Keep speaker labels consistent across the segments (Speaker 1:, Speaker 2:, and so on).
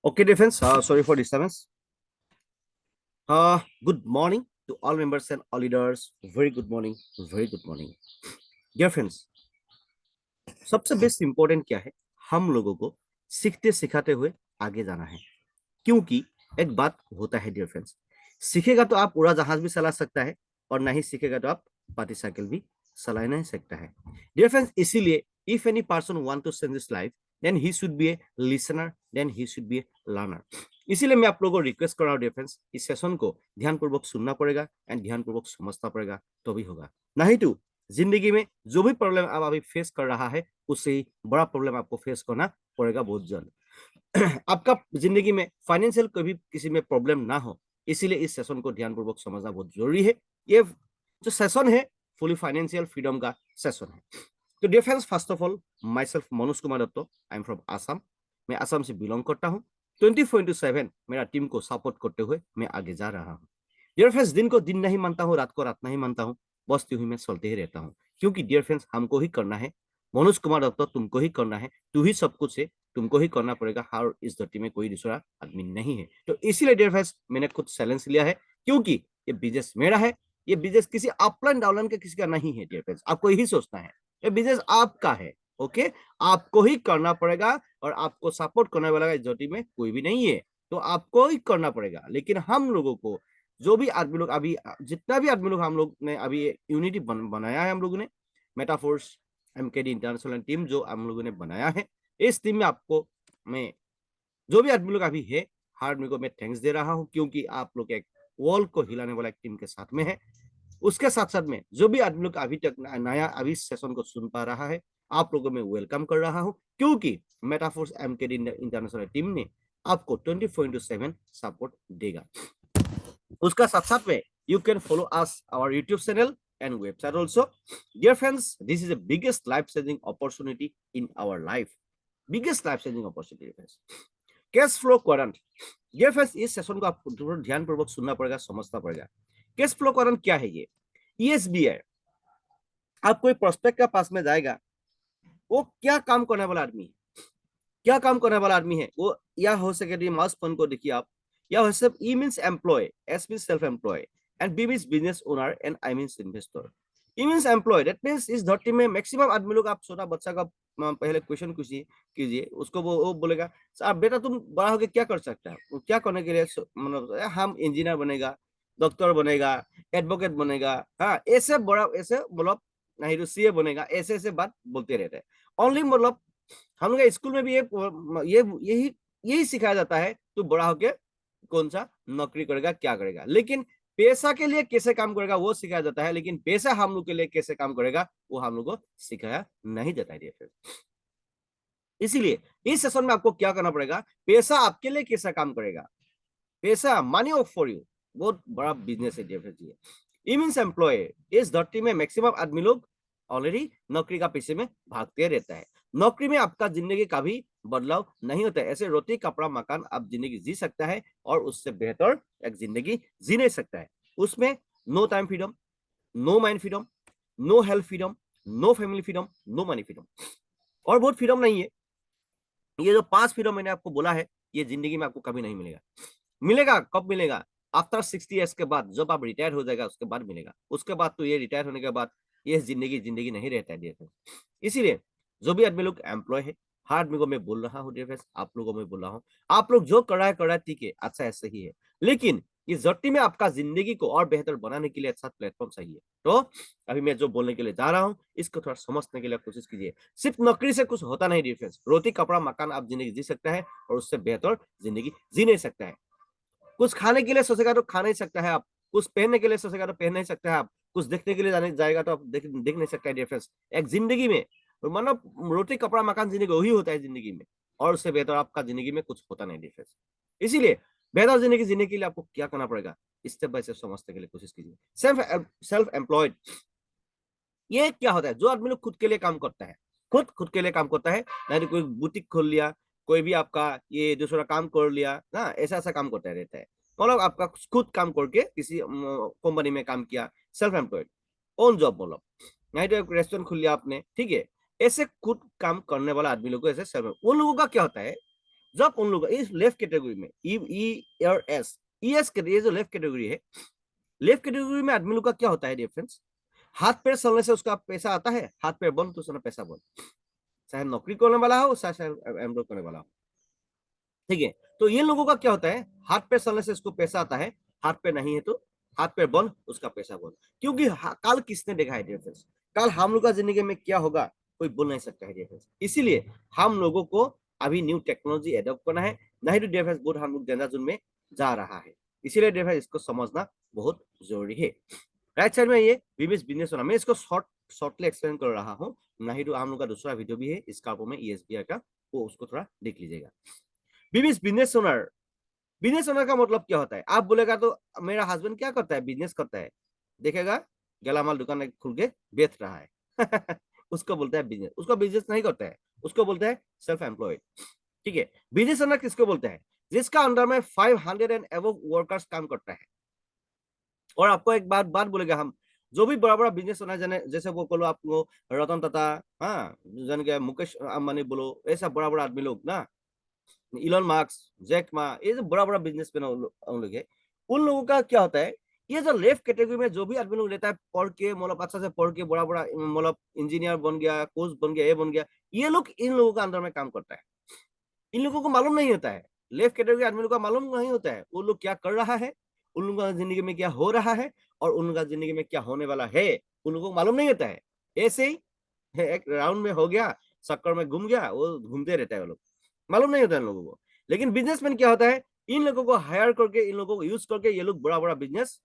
Speaker 1: Okay, defense. Sorry for disturbance. Good morning to all members and all leaders. Very good morning. Very good morning. Dear friends, सबसे best important क्या है? हम लोगों को सीखते सिखाते हुए आगे जाना है। क्योंकि एक बात होता है डियर फ्रेंड्स, सीखेगा तो आप उड़ा जहाज भी चला सकता है और नहीं सीखेगा तो आप पार्टी साइकिल भी चला नहीं सकता है डियर फ्रेंड्स। इसीलिए if any person want to change this life then he should be a listener, then he should be a learner. इसीलिए मैं आप लोगों को रिक्वेस्ट कर रहा हूँ डियर फ्रेंड्स, इस सेशन को ध्यानपूर्वक सुनना पड़ेगा एंड ध्यानपूर्वक समझना पड़ेगा, तो भी होगा। नहीं तो जिंदगी में जो भी प्रॉब्लम आप अभी फेस कर रहा है उससे ही बड़ा प्रॉब्लम आपको फेस करना पड़ेगा बहुत जल्द। आपका जिंदगी में फाइनेंशियल कभी किसी में प्रॉब्लम ना हो, इसीलिए इस सेशन को ध्यानपूर्वक समझना बहुत जरूरी है। ये जो सेशन है फुली फाइनेंशियल फ्रीडम का सेशन है। तो dear friends, first of all my self Manoj Kumar Dutt, I am from Assam. मैं आसाम से बिलोंग करता हूँ। 24/7 मेरा टीम को सपोर्ट करते हुए मैं आगे जा रहा हूँ। डियर फ्रेंड्स, दिन को दिन नहीं मानता हूँ, रात को रात नहीं मानता हूँ, बस त्यों ही मैं चलते ही रहता हूँ। क्योंकि डियर फ्रेंड्स, हमको ही करना है। मनोज कुमार दत्त, तुमको ही करना है। तू ही सब कुछ है, तुमको ही करना पड़ेगा। हर इस धरती में कोई दूसरा आदमी नहीं है। तो इसीलिए डियर फ्रेंड्स, मैंने खुद साइलेंस लिया है। क्योंकि ये बिजनेस मेरा है। ये बिजनेस किसी अपलाइन डाउनलाइन का किसी का नहीं है डियर फ्रेंड्स, आपको यही सोचना है। ये बिजनेस आपका है। ओके, आपको ही करना पड़ेगा और आपको सपोर्ट करने वाला इस धरती में कोई भी नहीं है। तो आपको ही करना पड़ेगा। लेकिन हम लोगों को, जो भी आदमी लोग अभी, जितना भी आदमी लोग हम लोग ने अभी यूनिटी बनाया है, हम लोगों ने मेटाफोर्स एमकेडी इंटरनेशनल टीम जो हम लोगों ने बनाया है, इस टीम में आपको मैं, जो भी आदमी लोग अभी है, हर आदमी को मैं थैंक्स दे रहा हूं। क्योंकि आप लोग एक वर्ल्ड को हिलाने वाला एक टीम के साथ में है। उसके साथ साथ में जो भी आदमी लोग अभी तक नया अभी सेशन को सुन पा रहा है, आप लोगों में वेलकम कर रहा हूं। क्योंकि मेटाफोर्स एमकेडी इंटरनेशनल टीम ने आपको 24/7 सपोर्ट देगा। उसका साथ साथ में you can follow us our YouTube channel and website also. Dear friends, this is the biggest life-changing opportunity in our life. Biggest life-changing opportunity, friends. Cash flow quadrant. ये friends, इस session को आपको ध्यान पूर्वक सुनना पड़ेगा, समझना पड़ेगा। कैश फ्लो क्वाड्रेंट क्या है? ये ईएसबीआई, आप कोई प्रोस्पेक्ट का पास में जाएगा, वो क्या काम करने वाला आदमी है, क्या काम करने वाला आदमी है वो, या हो सके माउस फोन को देखिए आप, या हो सब E means employ, S means self employ, and B means business owner, and I means investor. E means employ, that means इस धरती में मैक्सिमम आदमी लोग, आप छोटा बच्चा का पहले क्वेश्चन कीजिए कीजिए उसको, वो बोलेगा सर बेटा तुम बड़ा होकर क्या कर सकता है? वो क्या करने के लिए मतलब हम इंजीनियर बनेगा, डॉक्टर बनेगा, एडवोकेट बनेगा, हाँ ऐसे बड़ा ऐसे मतलब नहीं तो सीए बनेगा, ऐसे ऐसे बात बोलते रहते हैं। ओनली मतलब हम लोग स्कूल में भी ये यही यही सिखाया जाता है, तू बड़ा होके कौन सा नौकरी करेगा, क्या करेगा। लेकिन पैसा के लिए कैसे काम करेगा वो सिखाया जाता है, लेकिन पैसा हम लोग के लिए कैसे काम करेगा वो हम लोग को सिखाया नहीं जाता है। इसीलिए इस सेशन में आपको क्या करना पड़ेगा, पैसा आपके लिए कैसा काम करेगा, पैसा मनी ऑफ फॉर यू, बहुत बड़ा बिजनेस है ये। ई मीन्स एम्प्लॉय, इस धरती में मैक्सिमम आदमी लोग ऑलरेडी नौकरी का पीछे में भागते रहता है। नौकरी में आपका जिंदगी का भी बदलाव नहीं होता है। ऐसे रोटी कपड़ा मकान आप जिंदगी जी सकता है और उससे बेहतर एक जिंदगी जी नहीं सकता है। उसमें no time freedom, no mind freedom, no health freedom, no family freedom, no money freedom, और बहुत फ्रीडम नहीं है। ये जो 5 फ्रीडम मैंने आपको बोला है, ये जिंदगी में आपको कभी नहीं मिलेगा। मिलेगा कब मिलेगा? आफ्टर 60 ईयर्स के बाद, जब आप रिटायर हो जाएगा उसके बाद मिलेगा। उसके बाद तो ये रिटायर होने के बाद ये जिंदगी जिंदगी नहीं रहता है डियर फ्रेंड्स। इसीलिए जो भी आदमी लोग एम्प्लॉय है, हर आदमी को मैं बोल रहा हूँ डियर फ्रेंड्स, आप लोगों को मैं बोल रहा हूँ, आप लोग जो कर रहा है ठीक है, अच्छा ऐसे ही है। लेकिन इस धरती में आपका जिंदगी को और बेहतर बनाने के लिए अच्छा प्लेटफॉर्म चाहिए। तो अभी मैं जो बोलने के लिए जा रहा हूँ, इसको थोड़ा समझने के लिए कोशिश कीजिए। सिर्फ नौकरी से कुछ होता नहीं डियर फ्रेंड्स। रोटी कपड़ा मकान आप जिंदगी जी सकता है और उससे बेहतर जिंदगी जी नहीं सकता है। कुछ खाने के लिए सोचेगा तो खा नहीं सकता है आप, कुछ पहनने के लिए सोचेगा तो पहन नहीं सकता है आप, कुछ देखने के लिए जाने जाएगा तो आप देख नहीं सकता है डियर फ्रेंड्स। एक जिंदगी में मतलब रोटी कपड़ा मकान जिंदगी वही होता है जिंदगी में, और उससे बेहतर आपका जिंदगी में कुछ होता नहीं डियर फ्रेंड्स। इसीलिए बेहतर जिंदगी जीने के लिए आपको क्या करना पड़ेगा, स्टेप बाय स्टेप समझने के लिए कोशिश कीजिए। सेल्फ सेल्फ एम्प्लॉयड, ये क्या होता है? जो आदमी लोग खुद के लिए काम करता है, खुद खुद के लिए काम करता है, नहीं तो कोई बुटीक खोल लिया, कोई भी आपका ये दूसरा काम कर लिया ना, ऐसा ऐसा काम करता रहता है। मतलब आपका खुद काम करके किसी कंपनी में काम किया, सेल्फ एम्प्लॉयड, ओन जॉब मतलब। नहीं तो एक रेस्टोरेंट खोल लिया आपने, ठीक है। ऐसे खुद काम करने वाला आदमी लोग को ऐसे सेल्फ, उन लोगों का क्या होता है, जब उन लोग इस लेफ्ट कैटेगरी में ई और एस, ES ये जो लेफ्ट कैटेगरी है, लेफ्ट कैटेगरी में आदमी लोग का क्या होता है डिफरेंस, हाथ पैर चलने से उसका पैसा आता है, हाथ पैर बंद तो उसका पैसा बंद, चाहे नौकरी करने वाला हो चाहे एम्प्लॉय करने वाला हो, ठीक है। तो ये लोगों का क्या होता है, हाथ पैर चलने से उसको पैसा आता है, हाथ पैर नहीं है तो हाथ पैर बंद उसका पैसा बंद, क्योंकि कल किसने देखा है डिफरेंस, कल हम लोग का जिंदगी में क्या होगा कोई बोल नहीं सकता है डिफरेंस। इसीलिए हम लोगों को अभी न्यू टेक्नोलॉजी एडॉप्ट करना है, नहीं तो डिफरेंस बहुत हम लोग डेंजर जोन में जा रहा है। इसीलिए डिफरेंस इसको समझना बहुत जरूरी है। राइट साइड में ये बिजनेस होना, मैं इसको शॉर्टली एक्सप्लेन कर रहा हूँ, नहीं तो हम लोग का दूसरा वीडियो भी है इसका में ESBI का, वो उसको थोड़ा देख लीजिएगा। बिजनेस ओनर, बिजनेस ओनर का मतलब क्या होता है, आप बोलेगा तो मेरा हस्बैंड क्या करता है, बिजनेस करता है, देखेगा गेलामाल दुकान खुल के बेच रहा है उसको बोलता है बिजनेस, उसको बिजनेस नहीं करता है, उसको बोलता है सेल्फ एम्प्लॉयड, ठीक है। बिजनेस ओनर किसको बोलते हैं, जिसका अंडर में 500 एंड अबव वर्कर्स काम करता है। और आपको एक बात बोलेगा, हम जो भी बड़ा बड़ा बिजनेस ओनर जाने, जैसे वो बोलो आपको रतन टाटा, हाँ जन के मुकेश अंबानी बोलो, ऐसा बड़ा बड़ा आदमी लोग ना, इलॉन मार्क्स, जैक मा, ये जो बड़ा बड़ा बिजनेसमैन उन लोग है, उन लोगों का क्या होता है, ये जो लेफ्ट कैटेगरी में जो भी आदमी लोग रहता है, पढ़ के मतलब अच्छा से पढ़ के बड़ा बड़ा मतलब इंजीनियर बन गया, कोच बन गया, ये बन गया, ये लोग इन लोगों का अंदर में काम करता है। इन लोगों को मालूम नहीं होता है, लेफ्ट कैटेगरी आदमी लोग का मालूम नहीं होता है वो लोग क्या कर रहा है, उन लोगों का जिंदगी में क्या हो रहा है, और उन लोगों का जिंदगी में क्या होने वाला है, उन लोगों को मालूम नहीं होता है। ऐसे ही एक राउंड में हो गया, चक्कर में घूम गया, वो घूमते रहता है वो लोग, मालूम नहीं होता है इन लोगों को। लेकिन बिजनेसमैन क्या होता है, इन लोगों को हायर करके, इन लोगों को यूज करके ये लोग बड़ा बड़ा बिजनेस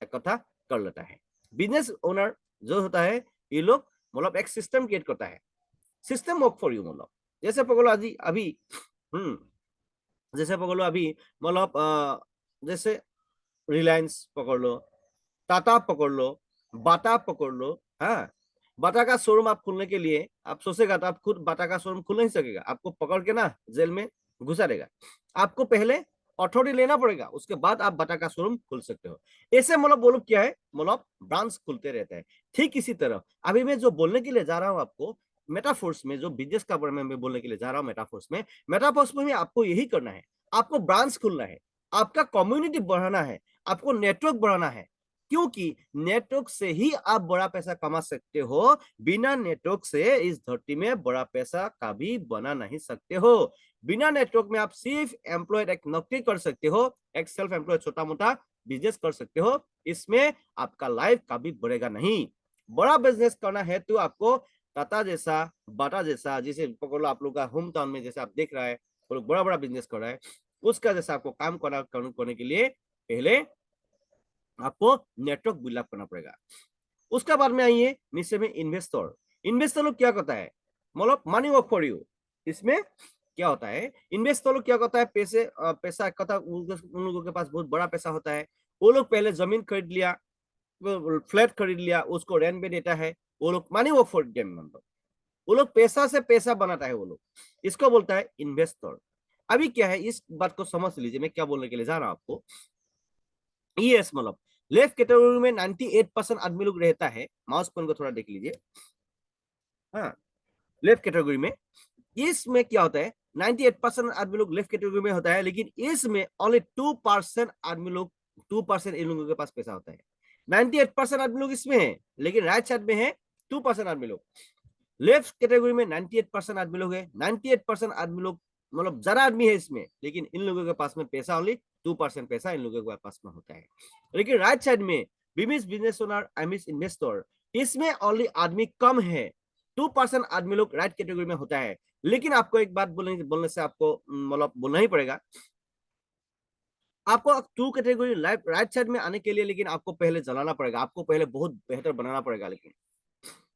Speaker 1: इकट्ठा कर लेता है। बिजनेस ओनर जो होता है, ये लोग मतलब एक सिस्टम क्रिएट करता है, सिस्टम वर्क फॉर यू, मतलब जैसे पकड़ो अभी अभी हम्म जैसे पकड़ लो अभी, मतलब जैसे रिलायंस पकड़ लो, टाटा पकड़ लो, बाटा पकड़ लो, हाँ, बाटा का शोरूम आप खोलने के लिए आप सोचेगा तो आप खुद बाटा का शोरूम खुल नहीं सकेगा, आपको पकड़ के ना जेल में घुसा देगा। आपको पहले अथॉरिटी लेना पड़ेगा, उसके बाद आप बाटा का शोरूम खोल सकते हो। ऐसे मतलब वो लोग क्या है, मतलब ब्रांच खुलते रहते हैं। ठीक इसी तरह अभी मैं जो बोलने के लिए जा रहा हूँ आपको, मेटाफोर्स में जो बिजनेस का बारे में मैं बोलने के लिए जा रहा हूँ, मेटाफोर्स में भी आपको यही करना है, आपको ब्रांच खुलना है, आपका कम्युनिटी बढ़ाना है, आपको नेटवर्क बढ़ाना है, क्योंकि नेटवर्क से ही आप बड़ा पैसा कमा सकते हो, बिना नेटवर्क से इस धरती में बड़ा पैसा कभी बना नहीं सकते हो। बिना नेटवर्क में आप सिर्फ एम्प्लॉयड एक नौकरी कर सकते हो, एक सेल्फ एम्प्लॉयड छोटा मोटा बिजनेस कर सकते हो, इसमें आपका लाइफ कभी बढ़ेगा नहीं। बड़ा बिजनेस करना है तो आपको टाटा जैसा, बाटा जैसा, जिसे पकड़ लो आप लोग का होम टाउन में जैसे आप देख रहा है वो लोग बड़ा बड़ा बिजनेस कर रहा है, उसका जैसा आपको काम करने के लिए पहले आपको नेटवर्क बिल्डअप करना पड़ेगा। उसका बाद में आइए नीचे में इन्वेस्टर, इन्वेस्टर लोग क्या करता है, मतलब मनी वर्क फॉर यू। इसमें क्या होता है, इन्वेस्टर लोग क्या करता है, पैसा इकट्ठा, उन लोगों के पास बहुत बड़ा पैसा होता है, वो लोग पहले जमीन खरीद लिया, फ्लैट खरीद लिया, उसको रेंट पे देता है, वो लोग मनी वर्क फॉर देम, मतलब वो लोग पैसा से पैसा बनाता है वो लोग, इसको बोलता है इन्वेस्टर। अभी क्या है, इस बात को समझ लीजिए मैं क्या बोलने के लिए जा रहा हूं आपको। यस, मतलब लेफ्ट कैटेगरी में 98% आदमी लोग रहता है, माउस पॉइंट को थोड़ा देख लीजिए, हाँ, लेफ्ट कैटेगरी में, इसमें क्या होता है, 98% आदमी लोग लेफ्ट कैटेगरी में होता है, लेकिन इसमें ओनली 2% आदमी लोग, 2% इन लोगों के पास पैसा होता है। 98% आदमी लोग इसमें है, लेकिन राइट साइड में है 2% आदमी लोग। लेफ्ट कैटेगरी में 98% आदमी लोग है, 98% आदमी लोग मतलब ज्यादा आदमी है इसमें, लेकिन इन लोगों के पास में पैसा ओनली 2% पैसा इन लोगों के पास में होता है। लेकिन राइट साइड में business owner, I mean investor, इसमें ओनली आदमी कम है, 2% आदमी लोग राइट कैटेगरी में होता है। लेकिन आपको एक बात बोलने से आपको मतलब बोलना ही पड़ेगा, आपको टू कैटेगरी राइट साइड में आने के लिए, लेकिन आपको पहले जलाना पड़ेगा, आपको पहले बहुत बेहतर बनाना पड़ेगा। लेकिन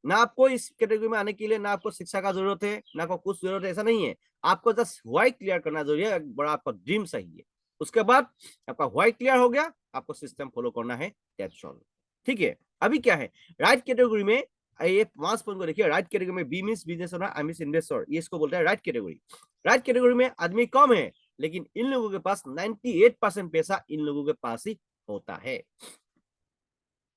Speaker 1: ना आपको इस कैटेगरी में आने के लिए ना आपको शिक्षा का जरूरत है, ना आपको कुछ जरूरत है, ऐसा नहीं है। आपको जस्ट व्हाई क्लियर करना जरूरी है, एक बड़ा आपका ड्रीम चाहिए। उसके बाद आपका व्हाई क्लियर हो गया, आपको सिस्टम फॉलो करना है, दैट्स ऑल। ठीक है, अभी क्या है, राइट कैटेगरी में ये 5 पॉइंट को देखिए, राइट कैटेगरी में B means business owner, I means investor, ये इसको बोलते हैं राइट कैटेगरी। राइट कैटेगरी में आदमी कम है, लेकिन इन लोगों के पास 98% पैसा इन लोगों के पास ही होता है।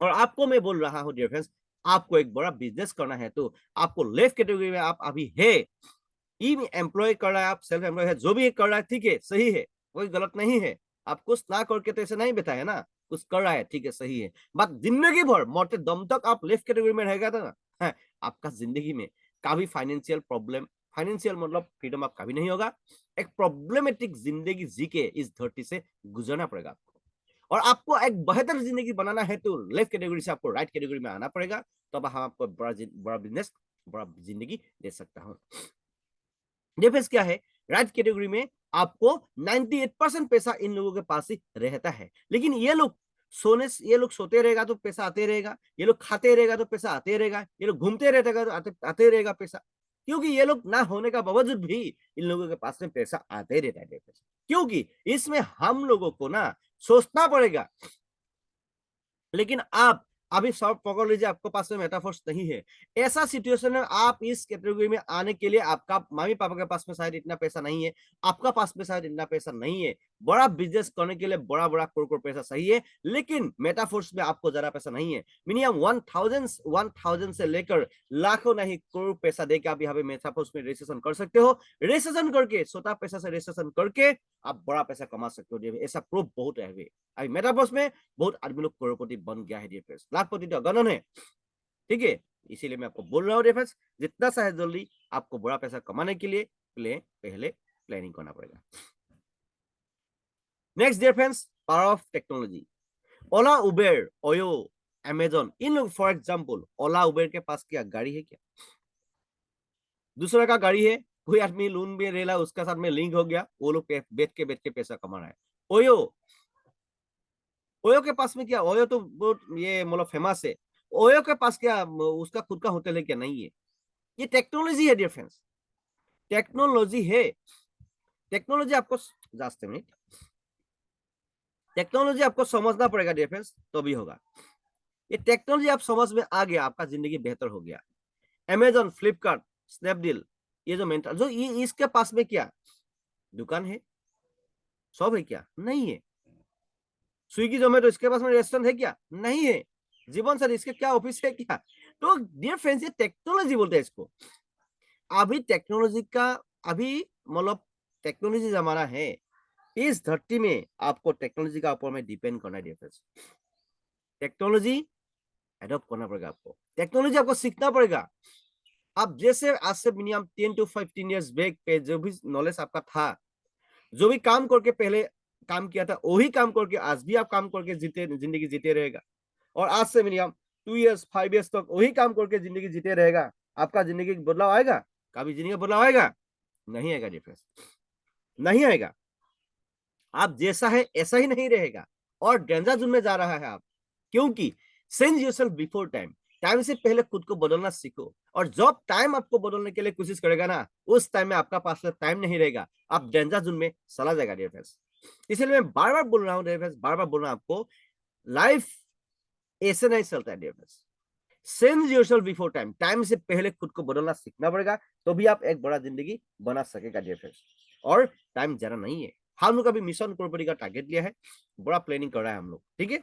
Speaker 1: और आपको मैं बोल रहा हूं डियर फ्रेंड्स, आपको एक बड़ा बिजनेस करना है तो आपको लेफ्ट कैटेगरी में आप अभी है, ये एम्प्लॉय कर रहा है, आप सेल्फ एम्प्लॉय है, जो भी कर रहा है ठीक है, सही है, कोई गलत नहीं है। आप कुछ ना करके तो ऐसे नहीं बताया ना, कुछ कर रहा है ठीक है, सही है। बट जिंदगी भर मरते दम तक आप लेफ्ट कैटेगरी में रहेगा था ना, है, आपका जिंदगी में कभी फाइनेंशियल प्रॉब्लम, फाइनेंशियल मतलब फ्रीडम आप कभी नहीं होगा। एक प्रॉब्लमेटिक जिंदगी जी के इस धरती से गुजरना पड़ेगा आपको। और आपको एक बेहतर जिंदगी बनाना है तो लेफ्ट कैटेगरी से आपको राइट कैटेगरी में आना पड़ेगा, तब हम आपको बड़ा बिजनेस, बड़ा जिंदगी दे सकता हूँ। डिफरेंस क्या है, राइट कैटेगरी में आपको 98% पैसा इन लोगों के पास ही रहता है, लेकिन ये लोग सोते रहेगा तो पैसा आते रहेगा, ये लोग खाते रहेगा तो पैसा आते रहेगा, ये लोग घूमते रहेगा तो आते रहेगा पैसा, क्योंकि ये लोग ना होने का बावजूद भी इन लोगों के पास में पैसा आते रहता है। क्योंकि इसमें हम लोगों को ना सोचना पड़ेगा। लेकिन आप अभी सब पकड़ लीजिए, आपके पास में मेटाफोर्स नहीं है। ऐसा सिचुएशन में आप इस कैटेगरी में आने के लिए आपका मम्मी पापा के पास में शायद इतना पैसा नहीं है, आपका पास में शायद इतना पैसा नहीं है, बड़ा बिजनेस करने के लिए बड़ा बड़ा करोड़ पैसा सही है, लेकिन मेटाफोर्स में आपको जरा पैसा नहीं है। मिनिमम 1000 से लेकर लाखों नहीं करोड़ पैसा देकर आप यहाँ पे मेटाफोर्स में रजिस्ट्रेशन कर सकते हो। रजिस्ट्रेशन करके, छोटा पैसा से रजिस्ट्रेशन करके आप बड़ा पैसा कमा सकते हो। ऐसा प्रूफ बहुत है अभी मेटाफोर्स में। बहुत आदमी लोग करोड़पति बन गया है डियर फ्रेंड्स, लाखपति तो गणन है, ठीक है। इसीलिए मैं आपको बोल रहा हूँ डियर फ्रेंड्स, जितना सा है जल्दी आपको बड़ा पैसा कमाने के लिए पहले प्लानिंग करना पड़ेगा। Next dear friends, power of technology. Ola, Uber, OYO, Amazon, इन लोग फॉर एग्जाम्पल, ओला उबेर के पास क्या गाड़ी है क्या? दूसरा का गाड़ी है, कोई आदमी लोन में ले रहा है, उसका साथ में लिंक हो गया, वो लोग बेच के पैसा कमा रहा है। ओयो, ओयो के पास में क्या, ओयो तो बहुत ये मतलब फेमस है, ओयो के पास क्या उसका खुद का होटल है क्या? नहीं है। ये टेक्नोलॉजी है डियर फ्रेंड्स, टेक्नोलॉजी है। टेक्नोलॉजी आपको, जस्ट मिनट, टेक्नोलॉजी आपको समझना पड़ेगा डियर फ्रेंड्स, तो भी होगा। ये टेक्नोलॉजी आप समझ में आ गया, आपका जिंदगी बेहतर हो गया। अमेजन, फ्लिपकार्ट, स्नैपडील, ये जो मेंटल जो ये इसके पास में क्या दुकान है, सब है क्या? नहीं है। स्विगी जोमेटो, इसके पास में रेस्टोरेंट है क्या? नहीं है। जीवन सर, इसके क्या ऑफिस है क्या? तो डियर फ्रेंड्स, ये टेक्नोलॉजी बोलते हैं इसको। अभी टेक्नोलॉजी का, अभी मतलब टेक्नोलॉजी जमाना है। इस धरती में आपको टेक्नोलॉजी का ऊपर में डिपेंड करना है डियर फ्रेंड्स। टेक्नोलॉजी एडॉप्ट करना पड़ेगा आपको, टेक्नोलॉजी आपको सीखना पड़ेगा। आप जैसे आज से मिनिमम 10 to 15 years बैक पे जो भी नॉलेज आपका था, जो भी काम करके पहले काम किया था, वही काम करके आज भी आप काम करके जीते, जिंदगी जीते रहेगा। और आज से मिनिमम 2 years 5 years तक वही काम करके जिंदगी जीते रहेगा। आपका जिंदगी बदलाव आएगा? कभी जिंदगी बदलाव आएगा? नहीं आएगा डिफरेंस, नहीं आएगा। आप जैसा है ऐसा ही नहीं रहेगा, और डेंजर जोन में जा रहा है आप। क्योंकि change yourself before time, time से पहले खुद को बदलना सीखो। और जब टाइम आपको बदलने के लिए कोशिश करेगा ना, उस टाइम में आपका पास में टाइम नहीं रहेगा, आप डेंजर जोन में चला जाएगा डियर फ्रेंड्स। इसलिए मैं बार बार बोल रहा हूँ डियर फ्रेंड्स, बार बार बोल रहा हूँ आपको, लाइफ ऐसे नहीं चलता है dear friends. Change yourself before time, time से पहले खुद को बदलना सीखना पड़ेगा, तो भी आप एक बड़ा जिंदगी बना सकेगा डियर फ्रेंड्स। और टाइम ज्यादा नहीं है। हम लोग अभी मिशन करोड़पति का टारगेट लिया है, बड़ा प्लानिंग कर रहा है हम लोग, ठीक है।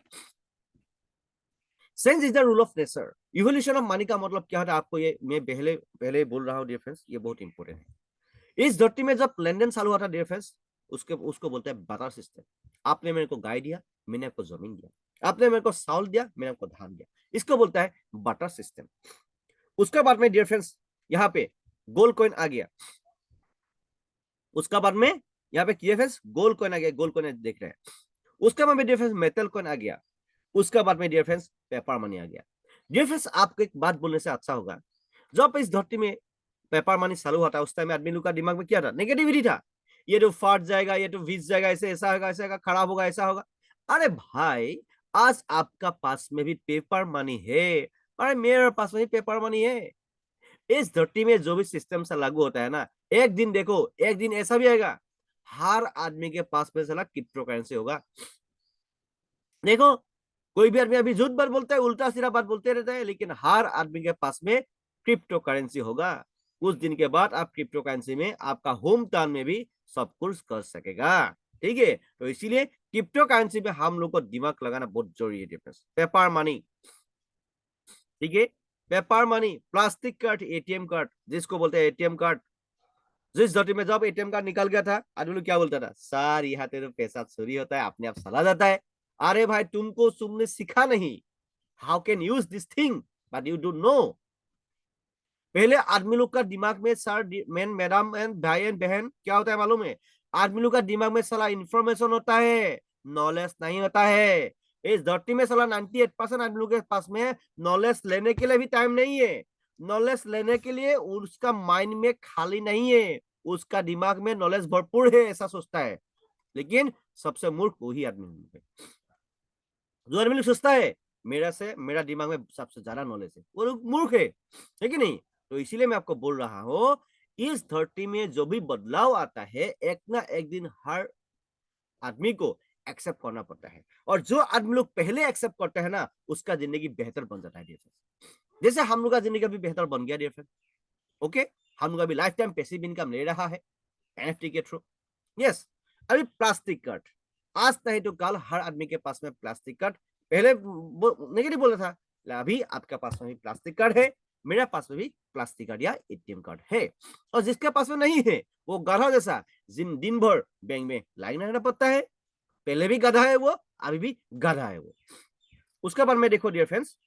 Speaker 1: Sense is the rule of nature. Evolution of money का मतलब क्या होता है, आपको ये मैं पहले पहले बोल रहा हूँ डियर फ्रेंड्स, ये बहुत इंपॉर्टेंट है। इस धरती में जब लेन देन चालू हुआ था डियर फ्रेंड्स, उसको बोलते हैं बाजार सिस्टम। आपने मेरे को गाय दिया, मैंने आपको जमीन दिया, आपने मेरे को चावल दिया, मैंने आपको धान दिया, इसको बोलता है बाटर सिस्टम। उसके बाद में डियर फ्रेंड्स यहाँ पे गोल्ड कॉइन आ गया। उसका बाद में यहाँ पे डियर फ्रेंड्स गोल्ड कॉइन आ गया, गोल्ड कॉइन देख रहे हैं। उसके बाद में डियर फ्रेंड्स मेटल कॉइन आ गया। उसका बाद में डियर फ्रेंड्स पेपर मनी आ गया। डियर फ्रेंड्स, आपको एक बात बोलने से अच्छा होगा, जब इस धरती में पेपर मनी चालू हुआ था, उस टाइम आदमी लोग का दिमाग में क्या था? नेगेटिविटी था। ये तो फाट जाएगा, ये तो वीस जाएगा, ऐसे ऐसा होगा, ऐसा होगा, खराब होगा, ऐसा होगा। अरे भाई, आज आपका पास में भी पेपर मनी है, अरे मेरे पास में भी पेपर मनी है। इस धरती में जो भी सिस्टम से लागू होता है ना, एक दिन देखो, एक दिन ऐसा भी आएगा, हर आदमी के पास में साला क्रिप्टो करेंसी होगा। देखो, कोई भी आदमी अभी झूठ बात बोलता है, उल्टा सीधा बात बोलते रहता है, लेकिन हर आदमी के पास में क्रिप्टो करेंसी होगा। कुछ दिन के बाद आप क्रिप्टो करेंसी में आपका होम टाउन में भी सब कुछ कर सकेगा, ठीक है। तो इसीलिए क्रिप्टो करेंसी में हम लोग को दिमाग लगाना बहुत जरूरी है डिफरेंस। पेपर मनी, ठीक है, paper money, plastic card, ATM card, जिसको बोलते हैं एटीएम कार्ड, जिस धरती में जब एटीएम कार्ड निकल गया था, आदमी लोग क्या बोलता था, सर यहाँ पे तो पैसा चोरी होता है, अपने आप चला जाता है। अरे भाई तुमने सीखा नहीं, how can use this thing, but you don't know. पहले आदमी लोग का दिमाग में सर मैन मैडम एंड भाई एंड बहन क्या होता है मालूम है, आदमी लोग का दिमाग में साला इंफॉर्मेशन होता है, नॉलेज नहीं होता है। इस धरती में साला 98% आदमी लोग के पास में नॉलेज लेने के लिए भी टाइम नहीं है। नॉलेज लेने के लिए उसका माइंड में खाली नहीं है, उसका दिमाग में नॉलेज भरपूर है, ऐसा सोचता है। लेकिन सबसे मूर्ख वही आदमी है जो आदमी लोग सोचता है मेरा दिमाग में सबसे ज्यादा नॉलेज है, वो लोग मूर्ख है कि नहीं। तो इसीलिए मैं आपको बोल रहा हूँ, इस धरती में जो भी बदलाव आता है एक ना एक दिन हर आदमी को एक्सेप्ट करना पड़ता है। और जो आदमी लोग पहले एक्सेप्ट करते हैं ना, उसका जिंदगी बेहतर बन जाता है डियर फ्रेंड। जैसे हम लोग का जिंदगी अभी बेहतर बन गया डियर फ्रेंड। ओके, हम लोग अभी लाइफ टाइम पैसिव इनकम ले रहा है एनएफटी के थ्रू। यस, अभी प्लास्टिक कार्ड, आज नहीं तो कल हर आदमी के पास में प्लास्टिक कार्ड। पहले नेगेटिव बोला था, अभी आपके पास में भी प्लास्टिक कार्ड है, मेरे पास में भी प्लास्टिक कार्ड या एटीएम कार्ड है। और जिसके पास में नहीं है वो गधा जैसा दिन भर बैंक में लाइन रहना पड़ता है। पहले भी गधा है वो, अभी भी गधा है वो। उसके बाद में देखो dear friends,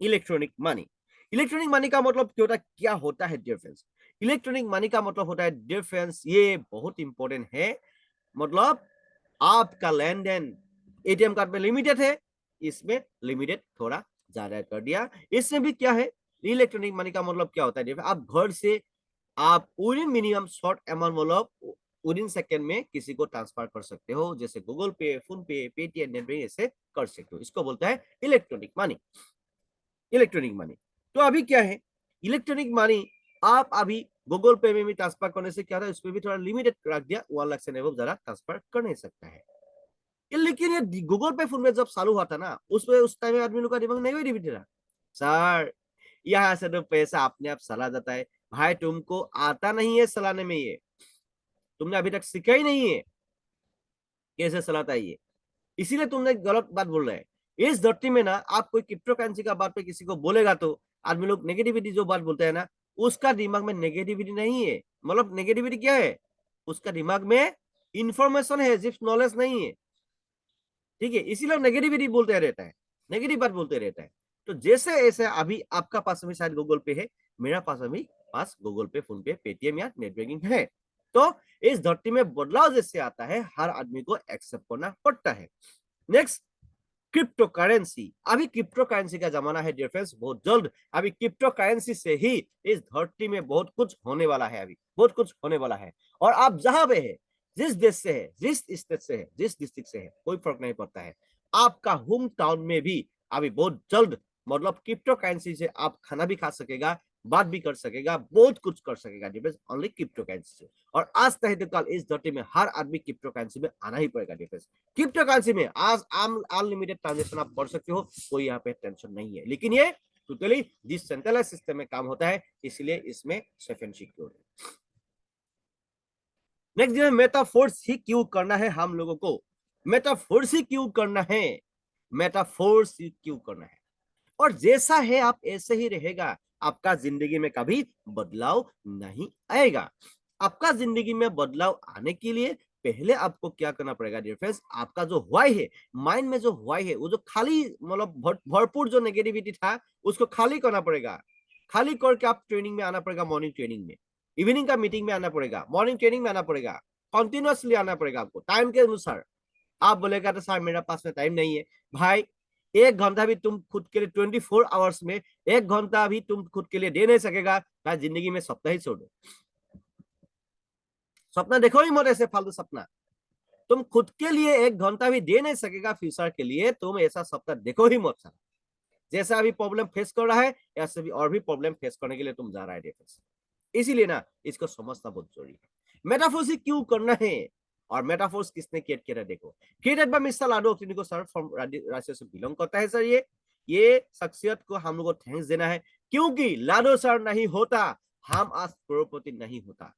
Speaker 1: electronic money. Electronic money का मतलब क्या होता है डियर फ्रेंड्स? इलेक्ट्रॉनिक मनी का मतलब होता है डियर फ्रेंड्स, ये बहुत इंपॉर्टेंट है। मतलब आपका लेन देन एटीएम कार्ड में लिमिटेड है, इसमें लिमिटेड थोड़ा ज्यादा कर दिया। इसमें भी क्या है, इलेक्ट्रॉनिक मनी का मतलब क्या होता है, आप घर से आप विदिन मिनिमम शॉर्ट अमाउंट मतलब विदिन सेकेंड में किसी को ट्रांसफर कर सकते हो, जैसे गूगल पे, फोन पे, पेटीएम, नेट बैंकिंग ऐसे कर सकते हो। इसको बोलता है इलेक्ट्रॉनिक मनी। इलेक्ट्रॉनिक मनी तो अभी क्या है, इलेक्ट्रॉनिक मनी आप अभी गूगल पे में भी ट्रांसफर करने से क्या था, उसमें भी थोड़ा लिमिटेड रख दिया, 1 लाख से नहीं ज्यादा ट्रांसफर कर नहीं सकता है। लेकिन ये गूगल पे फोन में जब चालू हुआ था ना, उसमें उस टाइम में आदमी लोग का दिमाग नेगेटिविटी रहा, सर यहाँ से तो पैसा अपने आप चला जाता है। भाई तुमको आता नहीं है चलाने में, ये तुमने अभी तक सीखा ही नहीं है कैसे चलाता है ये, इसीलिए तुमने गलत बात बोल रहे हैं। इस धरती में ना आप कोई क्रिप्टो करेंसी का बात पे किसी को बोलेगा तो आदमी लोग नेगेटिविटी जो बात बोलते हैं ना, उसका दिमाग में नेगेटिविटी नहीं है। मतलब नेगेटिविटी क्या है, उसका दिमाग में इंफॉर्मेशन है, सिर्फ नॉलेज नहीं है। ठीक है, इसीलिए नेगेटिविटी बोलते रहता है, नेगेटिव बात बोलते रहता है। तो जैसे ऐसे अभी आपका पास में शायद गूगल पे है, मेरा पास अभी पास गूगल पे, फोन पे, पेटीएम या नेट बैंकिंग है। तो इस धरती में बदलाव जैसे आता है हर आदमी को एक्सेप्ट करना पड़ता है। Next, crypto currency. अभी क्रिप्टो करेंसी का जमाना है डियर फ्रेंड्स, बहुत जल्द अभी क्रिप्टो करेंसी से ही इस धरती में बहुत कुछ होने वाला है, अभी बहुत कुछ होने वाला है। और आप जहां पे है, जिस देश से है, जिस स्टेट से है, जिस डिस्ट्रिक्ट से है, कोई फर्क नहीं पड़ता है। आपका होम टाउन में भी अभी बहुत जल्द मतलब क्रिप्टो करेंसी से आप खाना भी खा सकेगा, बात भी कर सकेगा, बहुत कुछ कर सकेगा डिफेंस ओनली क्रिप्टो करेंसी से। और आज नहीं तो कल इस धरती में हर आदमी क्रिप्टो करेंसी में आना ही पड़ेगा डिफेंस। क्रिप्टो करेंसी में आज आम अनलिमिटेड ट्रांजेक्शन आप कर सकते हो, कोई यहाँ पे टेंशन नहीं है। लेकिन ये टोटली डिसेंट्रलाइज सिस्टम में काम होता है, इसलिए इसमें सेफ एंड सिक्योर है। नेक्स्ट जो है, मेटाफोर्स ही क्यों करना है हम लोगों को, मेटाफोर्स ही क्यों करना है, मेटाफोर्स ही क्यों करना है। और जैसा है आप ऐसे ही रहेगा, आपका जिंदगी में कभी बदलाव नहीं आएगा। आपका जिंदगी में बदलाव आने के लिए पहले आपको क्या करना पड़ेगा डियर फ्रेंड्स, आपका जो व्हाई है, माइंड में जो व्हाई है, वो जो खाली मतलब भरपूर जो नेगेटिविटी था, उसको खाली करना पड़ेगा। खाली करके आप ट्रेनिंग में आना पड़ेगा, मॉर्निंग ट्रेनिंग में, इवनिंग का मीटिंग में आना पड़ेगा, मॉर्निंग ट्रेनिंग में आना पड़ेगा, कंटिन्यूअसली आना पड़ेगा आपको टाइम के अनुसार। आप बोलेगा तो सर मेरा पास में टाइम नहीं है, भाई 1 घंटा भी तुम खुद के लिए 24 आवर्स में 1 घंटा भी तुम खुद के लिए दे नहीं सकेगा, भाई जिंदगी में सपना ही छोड़ो। सपना देखो ही मत ऐसे फालतू सपना, तुम खुद के लिए 1 घंटा भी दे नहीं सकेगा फ्यूचर के लिए, तुम ऐसा सपना देखो ही मत सर। जैसा अभी प्रॉब्लम फेस कर रहा है, ऐसे भी और भी प्रॉब्लम फेस करने के लिए तुम जा रहा है डिफेंस। इसीलिए ना इसको समझना बहुत जरूरी है। मेटाफोर्स क्यों करना है, और मेटाफोर्स किसने क्रिएट किया, देखो created by mister Lado Okhotnikov sir, from Russia से बिलोंग करता है सर। ये शख्सियत को हम लोग को थैंक्स देना है, क्योंकि लाडो सर नहीं होता हम आज करोड़पति नहीं होता,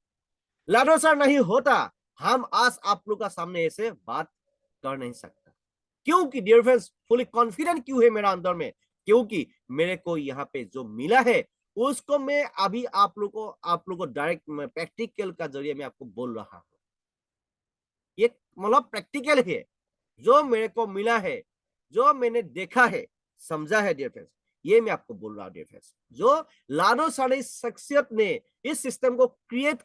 Speaker 1: लाडो सर नहीं होता हम आज आप लोग का सामने ऐसे बात कर नहीं सकता। क्योंकि डियर फ्रेंड्स फुली कॉन्फिडेंट क्यों है मेरा अंदर में, क्योंकि मेरे को यहाँ पे जो मिला है उसको मैं अभी आप लोग को डायरेक्ट प्रैक्टिकल का जरिए मैं आपको बोल रहा हूँ। ये मतलब प्रैक्टिकल है, जो मेरे को मिला है, जो मैंने देखा है, समझा है डियर फ्रेंड्स, ये मैं आपको बोल रहा हूँ डियर फ्रेंड्स। जो लाडो साड़ी शख्सियत ने इस सिस्टम को क्रिएट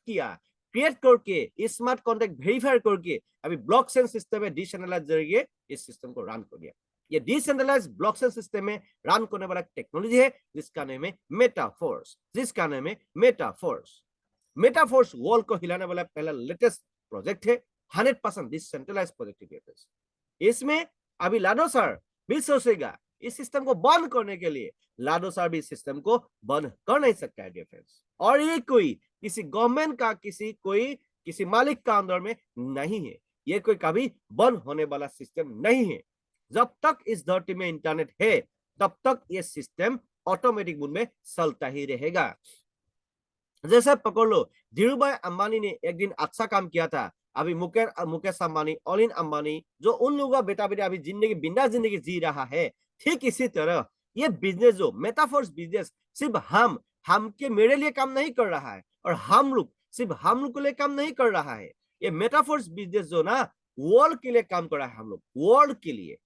Speaker 1: करके स्मार्ट कॉन्ट्रैक्ट वेरीफाई करके अभी ब्लॉकचेन सिस्टम में डिसेंट्रलाइज जरिए इस सिस्टम को रन कर दिया। ये डिसेंट्रलाइज ब्लॉकचेन सिस्टम में रन करने वाला टेक्नोलॉजी है जिसका नाम है मेटाफोर्स। मेटाफोर्स वर्ल्ड को हिलाने वाला पहला लेटेस्ट प्रोजेक्ट है, 100% डिसेंट्रलाइज प्रोजेक्ट है। इसमें अभी लाडो सर भी सोचेगा इस सिस्टम को बंद करने के लिए, लाडो सर भी इस सिस्टम को बंद कर नहीं सकता है डियर फ्रेंड्स। और ये कोई किसी गवर्नमेंट का किसी मालिक का अंदर में नहीं है, ये कोई कभी बंद होने वाला सिस्टम नहीं है। जब तक इस धरती में इंटरनेट है तब तक ये सिस्टम ऑटोमेटिक मोड में चलता ही रहेगा। जैसे पकड़ लो, धीरूभाई अंबानी ने एक दिन अच्छा काम किया था, अभी मुकेश अंबानी, ऑलिन अंबानी, जो उन लोगों का बेटा बेटा अभी जिंदगी बिंदास जिंदगी जी रहा है, ठीक इसी तरह ये बिजनेस जो मेटाफोर्स बिजनेस सिर्फ हम के मेरे लिए काम नहीं कर रहा है, और हम लोग सिर्फ हम लोग के लिए काम नहीं कर रहा है। ये मेटाफोर्स बिजनेस जो ना वर्ल्ड के लिए काम कर रहा है, हम लोग वर्ल्ड के लिए,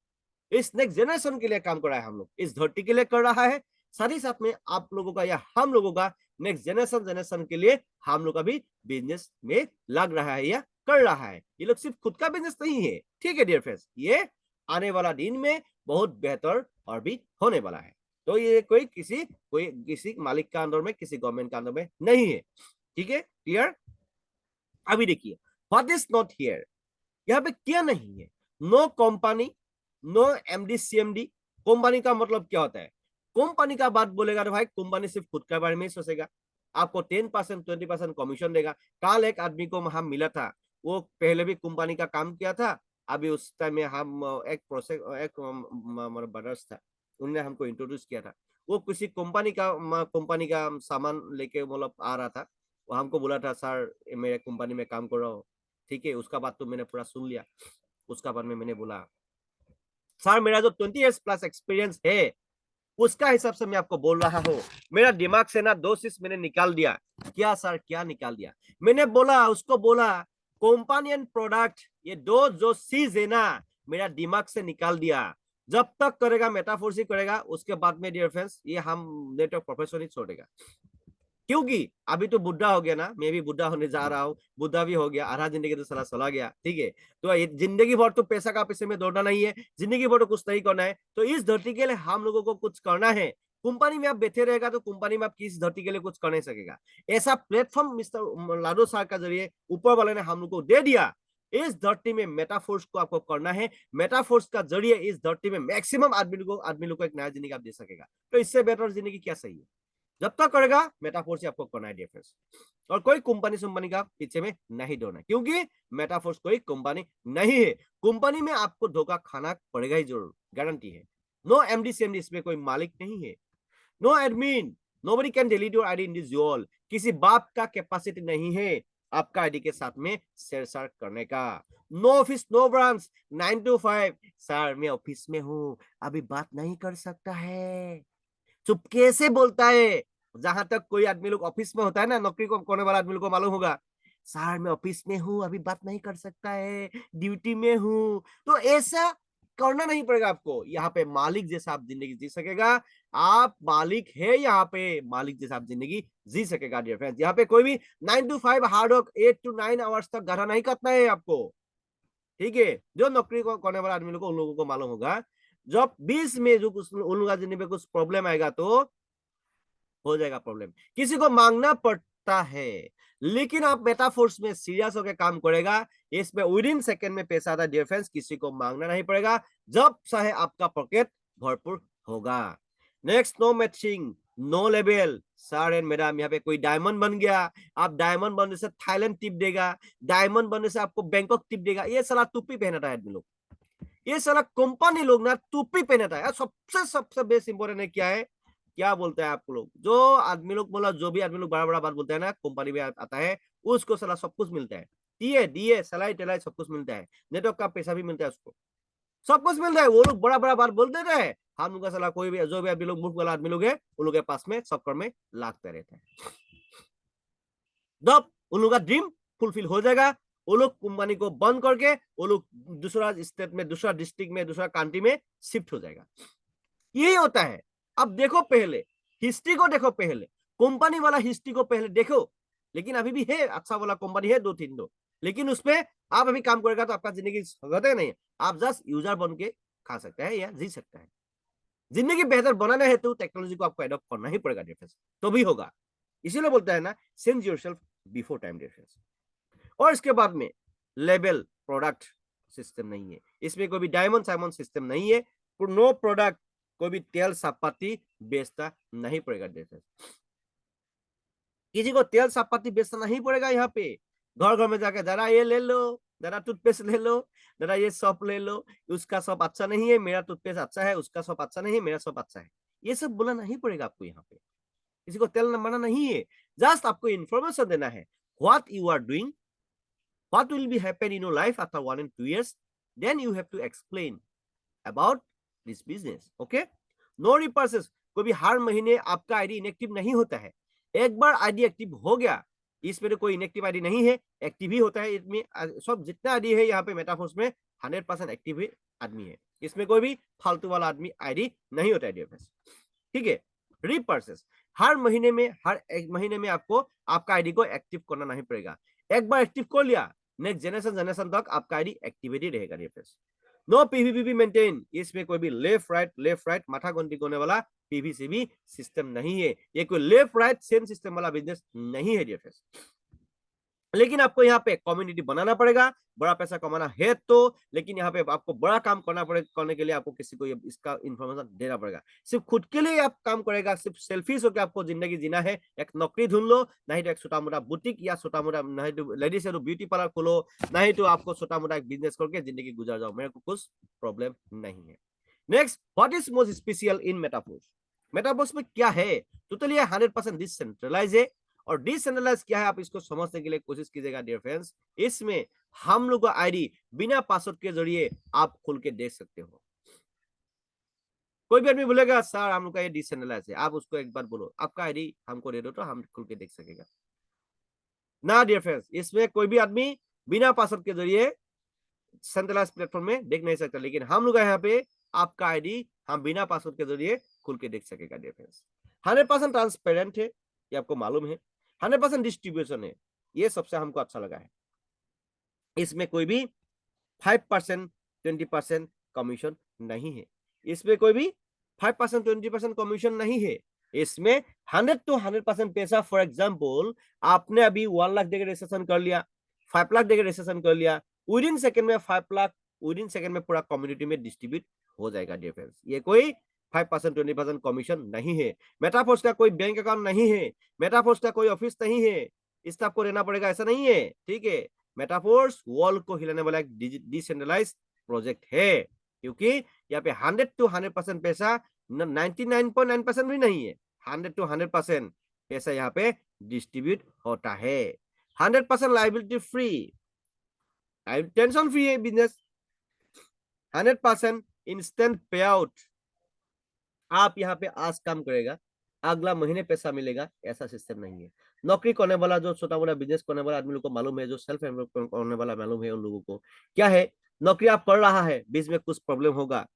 Speaker 1: इस नेक्स्ट जनरेशन के लिए काम कर रहा है, हम लोग इस धरती के लिए कर रहा है, साथ ही साथ में आप लोगों का या हम लोगों का नेक्स्ट जनरेशन के लिए हम लोग का भी बिजनेस में लग रहा है या कर रहा है। ये लोग सिर्फ खुद का बिजनेस नहीं है, ठीक है डियर फ्रेंड्स, ये आने वाला दिन में बहुत बेहतर और भी होने वाला है। तो ये कोई किसी मालिक का अंदर में, किसी गवर्नमेंट का अंदर में नहीं है, ठीक है, क्लियर। अभी देखिए व्हाट इज नॉट हियर, यहाँ पे क्या नहीं है, no company, no MD CMD. Company का मतलब क्या होता है, कंपनी का बात बोलेगा तो भाई कंपनी सिर्फ खुद के बारे में ही सोचेगा, आपको 10% 20% कमीशन देगा। कल एक आदमी को हम मिला था, वो पहले भी कंपनी का काम किया था, अभी उस टाइम में हम एक ब्रदर्स था, उन्होंने हमको इंट्रोड्यूस किया था। वो किसी कंपनी का सामान लेके मतलब आ रहा था, वो हमको बोला था सर मेरे कंपनी में काम कर रहा हूँ, ठीक है। उसका बात तो मैंने पूरा सुन लिया, उसका बाद में मैंने बोला सर मेरा जो 20 years प्लस एक्सपीरियंस है उसका हिसाब से मैं आपको बोल रहा हूँ, मेरा दिमाग से ना 2 चीज मैंने निकाल दिया। क्या सर, क्या निकाल दिया? मैंने उसको बोला कंपानियन प्रोडक्ट, ये दो जो चीज है ना, मेरा दिमाग से निकाल दिया। जब तक करेगा मेटाफोर्स ही करेगा, उसके बाद में डियर फ्रेंड्स ये हम नेटवर्क प्रोफेशन ही छोड़ेगा। क्योंकि अभी तो बुढ़ा हो गया ना, मैं भी बुढ़ा होने जा रहा हूँ, बुढ़ा भी हो गया, आधा जिंदगी तो साला चला गया, ठीक है। तो जिंदगी भर तो पैसा का पीछे में दौड़ना नहीं है, जिंदगी भर तो कुछ नहीं करना है। तो इस धरती के लिए हम लोगों को कुछ करना है। कंपनी में आप बैठे रहेगा तो कंपनी में आप किस धरती के लिए कुछ कर नहीं सकेगा। ऐसा प्लेटफॉर्म मिस्टर लाडो सर का जरिए ऊपर वाले ने हम लोग को दे दिया। इस धरती में मेटाफोर्स को आपको करना है, मेटाफोर्स का जरिए इस धरती में मैक्सिमम आदमी लोग को एक नया जिंदगी आप दे सकेगा। तो इससे बेटर जिंदगी क्या सही है? जब तक करेगा मेटाफोर्स से आपको करना है डियर फ्रेंड्स, और कोई कंपनी का पीछे में नहीं दौड़ना, क्योंकि मेटाफोर्स कोई कंपनी नहीं है। कंपनी में आपको धोखा खाना पड़ेगा ही जरूर, गारंटी है। नो एमडी सीएमडी, इसमें कोई मालिक नहीं है। No admin, nobody can delete your ID in this world. किसी बाप का कैपेसिटी नहीं है आपका आईडी के साथ में शेयर करने का। No office, no branch, 9 to 5। Sir मैं ऑफिस में हूँ, अभी बात नहीं कर सकता है, चुपके से बोलता है। जहां तक कोई आदमी लोग ऑफिस में होता है ना, नौकरी को करने वाला आदमी लोग को मालूम होगा, सर मैं ऑफिस में हूँ, अभी बात नहीं कर सकता है, ड्यूटी में हूँ। तो ऐसा करना नहीं पड़ेगा आपको। यहाँ पे मालिक जैसा आप जिंदगी जी सकेगा। आप मालिक है, यहाँ पे मालिक जैसा आप जिंदगी जी सकेगा डियर फ्रेंड्स। यहाँ पे कोई भी 9 to 5 hard work 8 to 9 hours तक गधा नहीं करना है आपको, ठीक है। जो नौकरी को करने वाला आदमी लोग को, उन लोगों को मालूम होगा जब बीच में जो कुछ उन लोगों का जिंदगी में कुछ प्रॉब्लम आएगा तो हो जाएगा प्रॉब्लम, किसी को मांगना पड़ता है। लेकिन आप मेटाफोर्स में सीरियस होकर काम करेगा, इसमें विद इन सेकेंड में पैसा आता है डियर फ्रेंड्स, किसी को मांगना नहीं पड़ेगा, जब चाहे आपका पॉकेट भरपूर होगा। Next, no matching, no level. Sir and madam, यहाँ पे कोई डायमंड बन गया, आप डायमंड बनने से थाईलैंड टिप देगा, डायमंड बनने से आपको बैंकॉक टिप देगा। ये साला टोपी पहनाता है आदमी लोग, ये साला कंपनी लोग ना टोपी पहनाता है। सबसे सबसे बेस्ट इंपोर्टेंट है क्या है, क्या बोलते हैं आप लोग, जो आदमी लोग बोला, जो भी आदमी लोग बड़ा बड़ा बात बोलते हैं ना, कंपनी में आता है, उसको साला सब कुछ मिलता है, टीए डीए सलाई टेलाई सब कुछ मिलता है, नेटवर्क का पैसा भी मिलता है उसको। सब कुछ मिल रहा है। वो लोग बड़ा बड़ा बात बोलते रहे, हम लोग का साला कोई भी जो भी अभी लोग मूर्ख वाला आदमी लोग है, उन लोग के पास में चक्कर में लागते रहते हैं। जब उन लोग का ड्रीम फुलफिल हो जाएगा, वो लोग कंपनी को बंद करके वो लोग दूसरा स्टेट में, दूसरा डिस्ट्रिक्ट में, दूसरा कंट्री में शिफ्ट हो जाएगा। यही होता है। अब देखो पहले हिस्ट्री को, देखो पहले कंपनी वाला हिस्ट्री को पहले देखो। लेकिन अभी भी है अच्छा वाला कंपनी है, दो तीन दो, लेकिन उसमें आप अभी काम करेगा तो आपका जिंदगी होता नहीं है। आप जस्ट यूजर बन के खा सकते हैं या जी सकते हैं। जिंदगी बेहतर बनाना है तो टेक्नोलॉजी को आपको एडॉप्ट करना ही पड़ेगा डिफरेंस, तो भी होगा। इसीलिए बोलता है ना, sense yourself before time difference. और इसके बाद में लेबल प्रोडक्ट सिस्टम नहीं है, इसमें कोई भी डायमंड साइमंड सिस्टम नहीं है। नो प्रोडक्ट, कोई भी तेल सापाती बेचता नहीं पड़ेगा। डिफरेंस, किसी को तेल सापाती बेचना नहीं पड़ेगा। यहाँ पे घर घर में जाकर जरा ये ले लो, जरा टूथपेस्ट ले लो, जरा ये सॉप ले लो, उसका सॉप अच्छा नहीं है, मेरा टूथपेस्ट अच्छा है, उसका सॉप अच्छा नहीं है, मेरा सॉप अच्छा है। ये सब बोला नहीं पड़ेगा आपको। यहाँ पे किसी को तेल नंबरना नहीं है। जस्ट आपको इन्फॉर्मेशन देना है, what you are doing, what will be happen in your life after 1 and 2 years, then you have to explain about this business. Okay, no repurchase, कोई भी हर महीने आपका आईडी इनएक्टिव नहीं होता है। एक बार आईडी एक्टिव हो गया, इसमें तो कोई इनएक्टिव आईडी नहीं है, एक्टिव ही होता है। इसमें सब जितना आईडी है यहाँ पे मेटाफोर्स में 100% एक्टिव है आदमी है। इसमें कोई भी फालतू वाला आदमी आईडी नहीं होता है। ठीक है, रिपर्सेस हर महीने में, हर एक महीने में आपको आपका आईडी को एक्टिव करना नहीं पड़ेगा। एक बार एक्टिव कर लिया, नेक्स्ट जनरेशन तक आपका आईडी एक्टिविटी रहेगा। रिफ्रेश, नो पीवीपी मेंटेन, इसमें कोई भी लेफ्ट राइट माथा गंती करने वाला पीवीसीबी सिस्टम नहीं है। ये कोई लेफ्ट राइट सेम सिस्टम वाला बिजनेस नहीं है। रिफ्रेश, लेकिन आपको यहाँ पे कम्युनिटी बनाना पड़ेगा, बड़ा पैसा कमाना है तो। लेकिन यहाँ पे आपको बड़ा काम करना पड़ेगा, करने के लिए आपको किसी को इसका इंफॉर्मेशन देना पड़ेगा। सिर्फ खुद के लिए आप काम करेगा, सिर्फ सेल्फिश होकर आपको जिंदगी जीना है, एक नौकरी ढूंढ लो, नहीं तो एक छोटा मोटा बुटीक या छोटा मोटा, नहीं तो लेडीज है तो ब्यूटी पार्लर खोलो, नहीं तो आपको छोटा मोटा एक बिजनेस करके जिंदगी गुजार जाओ। मेरे को कुछ प्रॉब्लम नहीं है। Next, what is most special in Metaforce? Metaforce में क्या है? टोटली 100% डिसेंट्रलाइज है। और डिसेंट्रलाइज क्या है, आप इसको समझने के लिए कोशिश कीजिएगा डियर फ्रेंड्स। इसमें हम लोग का आईडी बिना पासवर्ड के जरिए आप खोल के देख सकते हो। कोई भी आदमी बोलेगा सर हम लोग का ये डिसेंट्रलाइज है, आप उसको एक बार बोलो आपका आईडी हमको दे दो तो हम खोल के देख सकेगा ना। डियर फ्रेंड्स, इसमें कोई भी आदमी बिना पासवर्ड के जरिए सेंट्रलाइज प्लेटफॉर्म में देख नहीं सकता। लेकिन हम लोग यहाँ पे आपका आईडी हम बिना पासवर्ड के जरिए खुल के देख सकेगा। डियर फ्रेंड्स, 100% ट्रांसपेरेंट है, ये आपको मालूम है। 100% डिस्ट्रीब्यूशन है, ये सबसे हमको अच्छा लगा है। इसमें कोई भी 5% 20% कमीशन नहीं है। इसमें कोई भी 5% 20% कमीशन नहीं है। इसमें 100% पैसा, फॉर एग्जाम्पल आपने अभी 1 लाख देकर रजिस्ट्रेशन कर लिया, 5 लाख देकर रजिस्ट्रेशन कर लिया, विद इन सेकंड में 5 लाख विद इन सेकंड में पूरा कम्युनिटी में डिस्ट्रीब्यूट हो जाएगा। डियर फ्रेंड्स, ये कोई 5% 20% कमीशन नहीं है। मेटाफोर्स का कोई बैंक अकाउंट नहीं है, मेटाफोर्स का कोई ऑफिस नहीं है, इसका आपको रहना पड़ेगा ऐसा नहीं है। ठीक है, मेटाफोर्स वर्ल्ड को हिलाने वाला एक डिसेंट्रलाइज प्रोजेक्ट है, क्योंकि यहाँ पे 100% पैसा 99.9% भी नहीं है, 100% पैसा यहाँ पे डिस्ट्रीब्यूट होता है। 100% लाइबिलिटी फ्री, टेंशन फ्री है बिजनेस। 100% इंस्टेंट पे आउट, आप यहाँ पे आज काम करेगा अगला महीने पैसा मिलेगा, ऐसा सिस्टम नहीं है। नौकरी करने वाला जो छोटा मोटा बिजनेस करने वाला आदमी लोग को मालूम है, जो सेल्फ एम्प्लॉयड करने वाला मालूम है उन लोगों को क्या है। नौकरी आप कर रहा है, बीच में कुछ प्रॉब्लम होगा,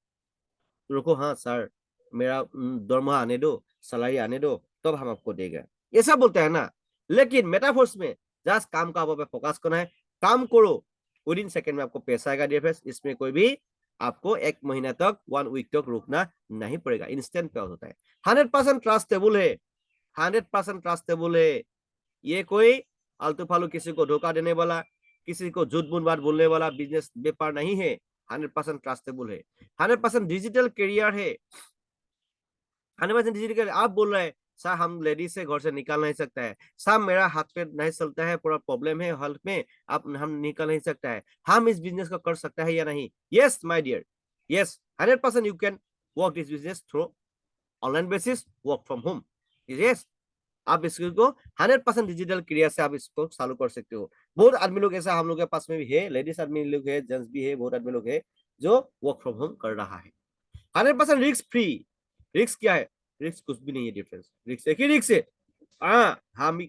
Speaker 1: रुको हाँ सर मेरा दरमाहा आने दो, सैलरी आने दो, तब हम आपको देगा, ऐसा बोलते हैं ना। लेकिन मेटाफोर्स में जस्ट काम का आप फोकस करना है, काम करो, विद इन सेकंड में आपको पैसा आएगा। डीएफएस, इसमें कोई भी आपको 1 महीना तक 1 वीक तक रुकना नहीं पड़ेगा, इंस्टेंट पे होता है। 100% ट्रस्टेबल है, 100% ट्रस्टेबल है। ये कोई आलतू फालतू किसी को धोखा देने वाला, किसी को झूठ मूठ बात बोलने वाला बिजनेस व्यापार नहीं है। 100% ट्रस्टेबल है, 100% डिजिटल करियर है। 100% डिजिटल करियर, आप बोल रहे हैं सर हम लेडीज से घर से निकाल नहीं सकता है, सर मेरा हाथ पे नहीं चलता है, पूरा प्रॉब्लम है हेल्थ में, आप हम निकल नहीं सकता है, हम इस बिजनेस को कर सकता है या नहीं? Yes my dear, yes 100% you can work this business through online basis, work from home. Yes, आप इसको 100% डिजिटल क्रिया से आप इसको चालू कर सकते हो। बहुत आदमी लोग ऐसा हम लोग के पास में भी है, लेडीज आदमी लोग है, जेंट्स भी है, बहुत आदमी लोग है जो वर्क फ्रॉम होम कर रहा है। 100% रिस्क फ्री। रिस्क क्या है? रिस्क कुछ भी नहीं है डिफरेंस। रिस्क एक ही रिस्क है। हाँ,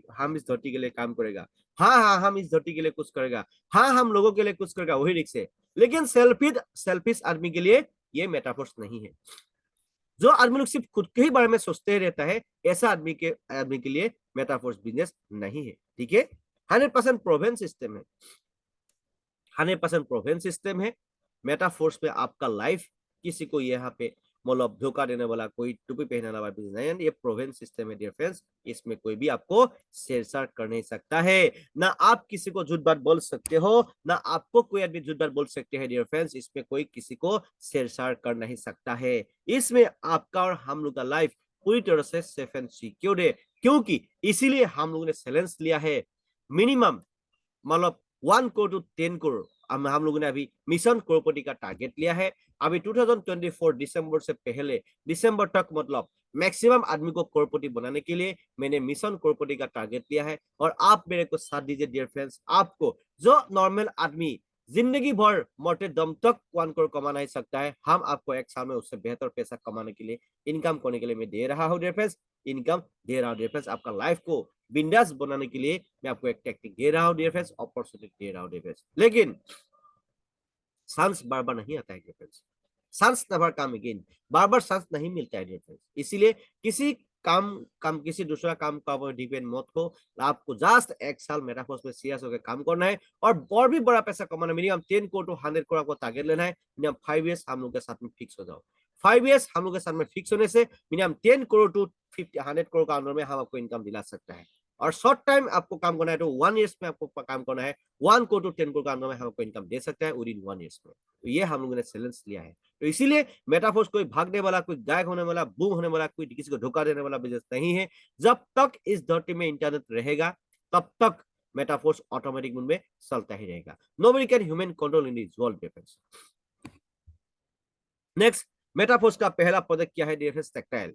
Speaker 1: हम इस धरती के लिए काम करेगा। हाँ हाँ, हम इस धरती के लिए कुछ करेगा। हाँ, हम लोगों के लिए कुछ करेगा, वही रिस्क है। लेकिन सेल्फिश आदमी के लिए ये मेटाफोर्स नहीं है। जो आदमी लोग सिर्फ खुद के ही बारे में सोचते रहता है, ऐसा आदमी के लिए मेटाफोर्स बिजनेस नहीं है। ठीक है। 100% प्रोवेन सिस्टम है। 100% प्रोवेन सिस्टम है। मेटाफोर्स पे आपका लाइफ किसी को यहाँ पे मतलब धोखा देने वाला, कोई टोपी पहनने वाला बिजनेस नहीं, ये प्रोवेन सिस्टम है डियर फ्रेंड्स। इसमें कोई भी आपको छेड़छाड़ कर नहीं सकता है। ना आप किसी को झूठ बात बोल सकते हो, ना आपको कोई आदमी झूठ बात बोल सकते हैं डियर फ्रेंड्स। इसमें कोई किसी को छेड़छाड़ कर नहीं सकता है। इसमें आपका और हम लोग का लाइफ पूरी तरह से सेफ एंड सिक्योर है, क्योंकि इसीलिए हम लोगों ने चैलेंज लिया है। मिनिमम मतलब 1 करोड़ टू 10 करोड़ हम लोगों ने अभी मिशन करोड़पति का टारगेट लिया है। अभी 2024 दिसंबर से पहले, दिसंबर तक मतलब मैक्सिमम आदमी को करोड़पति बनाने के लिए मैंने मिशन करोड़पति का टारगेट लिया है। और आप मेरे को साथ दीजिए डियर फ्रेंड्स। आपको जो नॉर्मल आदमी जिंदगी भर मरते दम तक 1 करोड़ कमा नहीं सकता है, हम आपको एक साल में उससे बेहतर पैसा कमाने के लिए, इनकम करने के लिए मैं दे रहा हूँ डियर फ्रेंड्स। इनकम दे रहा हूँ डियर फ्रेंड्स। आपका लाइफ को बिंदास बनाने के लिए मैं आपको एक टेक्निक दे रहा हूँ डियर फ्रेंड्स, अपॉर्चुनिटी दे रहा हूँ डियर फ्रेंड्स। लेकिन चांस बार बार नहीं आता है dear friends. Chance never come again. बार बार चांस नहीं मिलता है डियर फ्रेंड्स। इसीलिए किसी काम काम किसी दूसरा काम का ऊपर डिपेंड मत हो। आपको जस्ट एक साल मेटाफोर्स में सीरियस होकर काम करना है और भी बड़ा पैसा कमाना है। मिनिमम 10 करोड़ टू 100 करोड़ आपको टारगेट लेना है। मिनिमम 5 ईयर्स हम लोग के साथ में फिक्स हो जाओ। 5 ईयर्स हम लोग के साथ में फिक्स होने से मिनिमम 10 करोड़ टू 100 करोड़ का अंदर में हम आपको इनकम दिला सकता है। और शॉर्ट टाइम आपको काम करना है तो 1 ईयर्स में आपको काम करना है। 1 करोड़ टू 10 करोड़ का अंदर में हम आपको इनकम दे सकता है विद इन 1 ईयर्स में। तो ये हम लोगों ने चैलेंज लिया है। तो इसीलिए मेटाफोर्स कोई भागने वाला, कोई गायब होने वाला, बूम होने वाला, कोई किसी को धोखा देने वाला बिजनेस नहीं है। जब तक इस धरती में इंटरनेट रहेगा तब तक मेटाफोर्स ऑटोमेटिक मोड में चलता ही रहेगा। Nobody can human control in this world difference. Next, Metaforce का पहला प्रोजेक्ट क्या है difference? Tactile.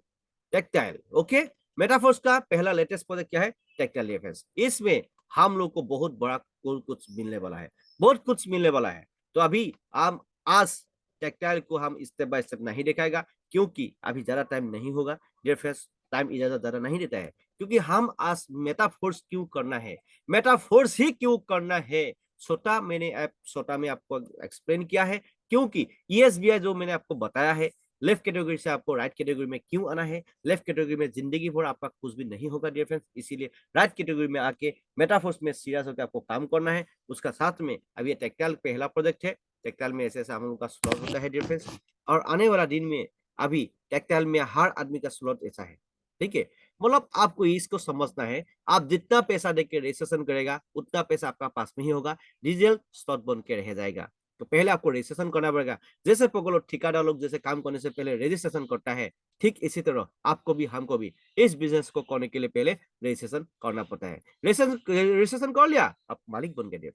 Speaker 1: Tactile okay. Metaforce का पहला लेटेस्ट प्रोजेक्ट क्या है? Tactile difference. इसमें हम लोग को बहुत बड़ा कुछ मिलने वाला है, बहुत कुछ मिलने वाला है। तो अभी हम आज टेक्टाइल को हम स्टेप बाय स्टेप नहीं दिखाएगा, क्योंकि अभी ज्यादा टाइम नहीं होगा डिफरेंस। टाइम इजाजत ज्यादा नहीं देता है, क्योंकि हम आज मेटाफोर्स क्यों करना है, मेटाफोर्स ही क्यों करना है, छोटा में आपको एक्सप्लेन किया है। क्योंकि ईएसबीआई जो मैंने आपको बताया है, लेफ्ट कैटेगरी से आपको राइट कैटेगरी में क्यों आना है। लेफ्ट कैटेगरी में जिंदगी भर आपका कुछ भी नहीं होगा डियर फ्रेंड्स। इसीलिए राइट कैटेगरी में आके मेटाफोर्स में सीरियस होकर आपको काम करना है। उसका साथ में अभी ये टेक्टाइल पहला प्रोजेक्ट है। टेक्टाइल में ऐसे ऐसे हम लोग का स्लॉट होता है डियर फ्रेंड्स। और आने वाला दिन में अभी टेक्टाइल में हर आदमी का स्लॉट ऐसा है। ठीक है। मतलब आपको इसको समझना है, आप जितना पैसा देके रजिस्ट्रेशन करेगा उतना पैसा आपका पास में ही होगा, डिजिटल स्लॉट बन के रह जाएगा। तो पहले आपको रजिस्ट्रेशन करना पड़ेगा। जैसे पकड़ो ठेकेदार लोग जैसे काम करने से पहले रजिस्ट्रेशन करता है, ठीक इसी तरह आपको भी हमको भी इस बिजनेस को करने के लिए पहले रजिस्ट्रेशन करना पड़ता है। रजिस्ट्रेशन कर लिया, आप मालिक बन गए।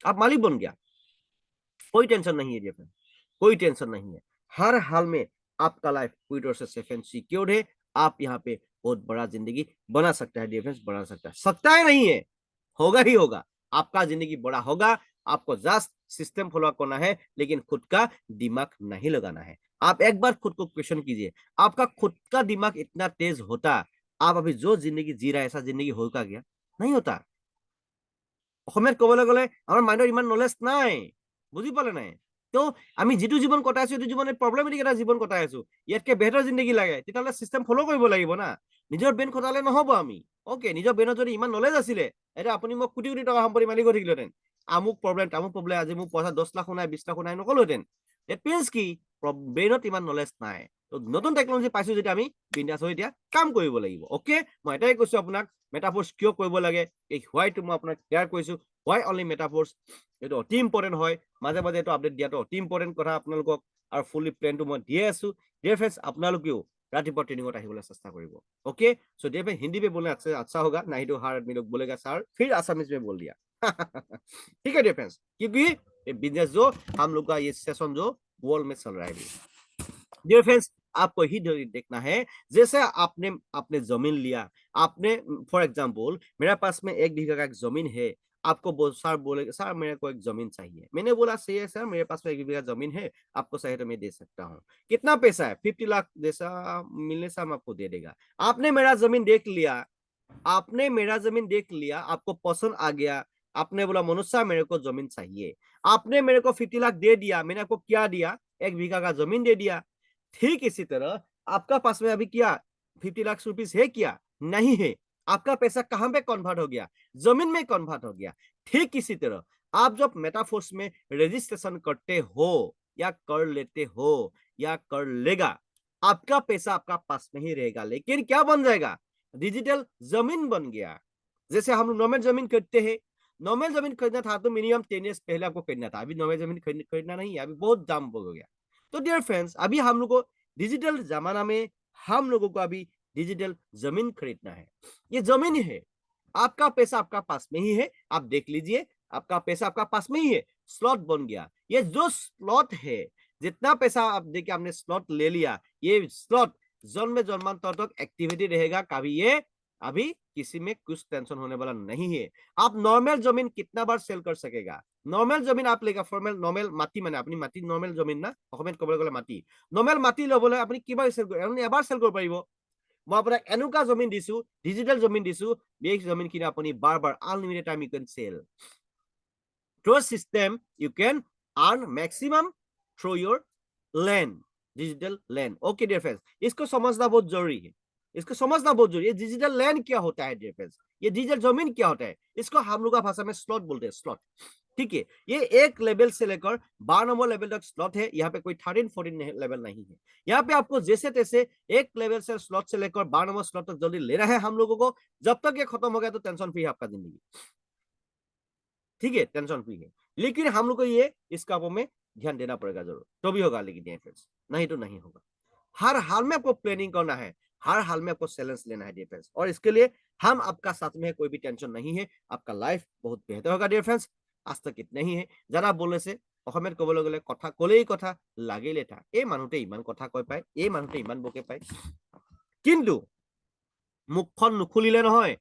Speaker 1: आप मालिक बन गया, कोई टेंशन नहीं है डियर, कोई टेंशन नहीं है। हर हाल में आपका लाइफ पूरी तरह से सेफ एंड सिक्योर है। आप यहाँ पे बहुत बड़ा जिंदगी बना सकता है डिफरेंस, बना सकता है नहीं है, होगा ही होगा। आपका जिंदगी बड़ा होगा। आपको जस्ट सिस्टम फॉलो करना है, लेकिन खुद का दिमाग नहीं लगाना है। आप एक बार खुद को क्वेश्चन कीजिए, आपका खुद का दिमाग इतना तेज होता, आप अभी जो जिंदगी जी रहा है ऐसा जिंदगी होगा क्या? नहीं होता। অসমীয়াত ক'বলৈ গ'লে আমাৰ মাইণ্ডৰ ইমান নলেজ নাই, বুজি পালে নাই? তো আমি যিটো জীৱন কটাই আছো সেইটো জীৱনে প্ৰব্লেমেটিক এটা জীৱন কটাই আছো। ইয়াতকে বেহতৰ জিন্দগী লাগে, তেতিয়াহ'লে চিষ্টেম ফ'ল' কৰিব লাগিব না। নিজৰ ব্ৰেইন খটালে নহ'ব আমি। অ'কে, নিজৰ ব্ৰেইনত যদি ইমান নলেজ আছিলে, এতিয়া আপুনি মোক কোটি কোটি টকা সম্পত্তি মালিক হৈ থাকিলোহেঁতেন। আমুক প্ৰব্লেম তামুক প্ৰব্লেম, আজি মোক পইচা 10 লাখ নাই 20 লাখ নাই নকলোহেঁতেন। এট মিনছ কি ব্ৰেইনত ইমান নলেজ নাই। তো নতুন টেকনলজি পাইছো যেতিয়া আমি বিন্দাছ হৈ এতিয়া কাম কৰিব লাগিব। অ'কে, মই এটাই কৈছো আপোনাক, মেটাফোৰ্স কিয় কৰিব লাগে, এই হোৱাইটো মই আপোনাক ক্লিয়াৰ কৰিছো। হোৱাই অনলি মেটাফোৰ্স, এইটো অতি ইম্পৰ্টেণ্ট হয়। মাজে মাজে এইটো আপডেট দিয়াটো অতি ইম্পৰ্টেণ্ট কথা আপোনালোকক। আৰু ফুলি প্লেনটো মই দিয়ে আছো। ডিয়াৰ ফ্ৰেণ্ডছ, আপোনালোকেও रातिपुवा ट्रेनिंगत আহিবলৈ চেষ্টা কৰিব। Okay, so dear friend, Hindi में बोलना अच्छा होगा, नहीं तो हर आदमी लोग बोलेगा सर फिर आसामीज में बोल दिया। ठीक है डियर फ्रेंड्स, क्योंकि ये बिजनेस जो हम लोग का ये सेशन जो वर्ल्ड में चल रहा है डियर फ्रेंड्स, आपको ही देखना है। जैसे आपने आपने जमीन लिया, आपने फॉर एग्जांपल मेरा पास में 1 बीघा का एक जमीन है। आपको सर बोले सर मेरे को एक जमीन चाहिए, मैंने बोला सही है सर, मेरे पास में 1 बीघा जमीन है, आपको चाहिए तो मैं दे सकता हूँ। कितना पैसा है? 50 लाख जैसा मिलने से हम आपको दे देगा। आपने मेरा जमीन देख लिया, आपने मेरा जमीन देख लिया, आपको पसंद आ गया, आपने बोला मनुष्य मेरे को जमीन चाहिए, आपने मेरे को 50 लाख दे दिया, मैंने आपको क्या दिया? 1 बीघा का जमीन दे दिया। ठीक इसी तरह आपका पास में अभी क्या 50 लाख रुपीज है क्या? नहीं है। आपका पैसा कहां पे कन्वर्ट हो गया? जमीन में कन्वर्ट हो गया। ठीक इसी तरह आप जब मेटाफोर्स में रजिस्ट्रेशन करते हो या कर लेते हो या कर लेगा, आपका पैसा आपका पास में ही रहेगा, लेकिन क्या बन जाएगा? डिजिटल जमीन बन गया। जैसे हम नॉर्मल जमीन खरीदते हैं, नॉर्मल जमीन खरीदना था तो मिनिमम 10 ईयर्स पहले आपको खरीदना था, अभी नॉर्मल जमीन खरीदना नहीं है, अभी बहुत दाम हो गया। तो डियर फ्रेंड्स, अभी हम लोग को डिजिटल जमाना में हम लोगों को अभी डिजिटल जमीन खरीदना है। ये जमीन ही है, आपका पैसा आपका पास में ही है। आप देख लीजिए, आपका पैसा आपका पास में ही है। स्लॉट बन गया, ये जो स्लॉट है, जितना पैसा आप देखिए आपने स्लॉट ले लिया, ये स्लॉट जन्म जन्मांतर तक एक्टिविटी रहेगा। कभी ये अभी किसी में कुछ टेंशन होने वाला नहीं है। आप नॉर्मल जमीन कितना बार सेल कर सकेगा? नॉर्मल जमीन आप लेगा फॉर्मल नॉर्मल माटी মানে আপনি মাটি নরমাল জমিন না অসমীয়াত ক'বলৈ গ'লে মাটি নৰ্মেল মাটি ল'বলৈ আপুনি কিবাৰ সেল কৰিব আপুনি এবাৰ সেল কৰিব পাৰিব। মই আপোনাক এনেকুৱা জমিন দিছো, ডিজিটেল জমিন দিছো, এই জমিনখিনি আপুনি বাৰ বাৰ আনলিমিটেড টাইম ইউ কেন sell. through system you can earn maximum through your land, digital land। Okay dear friends, इसको समझना बहुत जरूरी है, इसको समझना बहुत जरूरी है। डिजिटल लैंड क्या होता है डियर फ्रेंड्स? ये डिजिटल जमीन क्या होता है? इसको हम लोग का भाषा में स्लॉट बोलते हैं, स्लॉट। ठीक है, ये एक लेवल से लेकर 12 नंबर लेवल तक स्लॉट है। यहाँ पे कोई 13-14 लेवल नहीं है। यहाँ पे आपको जैसे तैसे एक लेवल से स्लॉट से लेकर 12 नंबर स्लॉट तक जल्दी लेना है हम लोगों को। जब तक ये खत्म हो गया तो टेंशन फ्री है आपका जिंदगी। ठीक है, टेंशन फ्री है। लेकिन हम लोग को ये इस कामों में ध्यान देना पड़ेगा जरूर, तो भी होगा। लेकिन ये फ्रेंड्स, नहीं तो नहीं होगा। हर हाल में आपको प्लानिंग करना है, हर हाल में आपको चैलेंज लेना है डियर फ्रेंड्स, और इसके लिए हम आपका साथ में है, कोई भी टेंशन नहीं है। आपका लाइफ बहुत बेहतर होगा डियर फ्रेंड्स। आज तक इतना ही है। যারা বলেছে অসমীয়াত ক'বলৈ গ'লে কথা ক'লেই কথা লাগেই লেঠা, এই মানুহতে ইমান কথা কৈ পায়, এই মানুহতে ইমান বকে পায়, কিন্তু মুখখন নুখুলিলে নহয়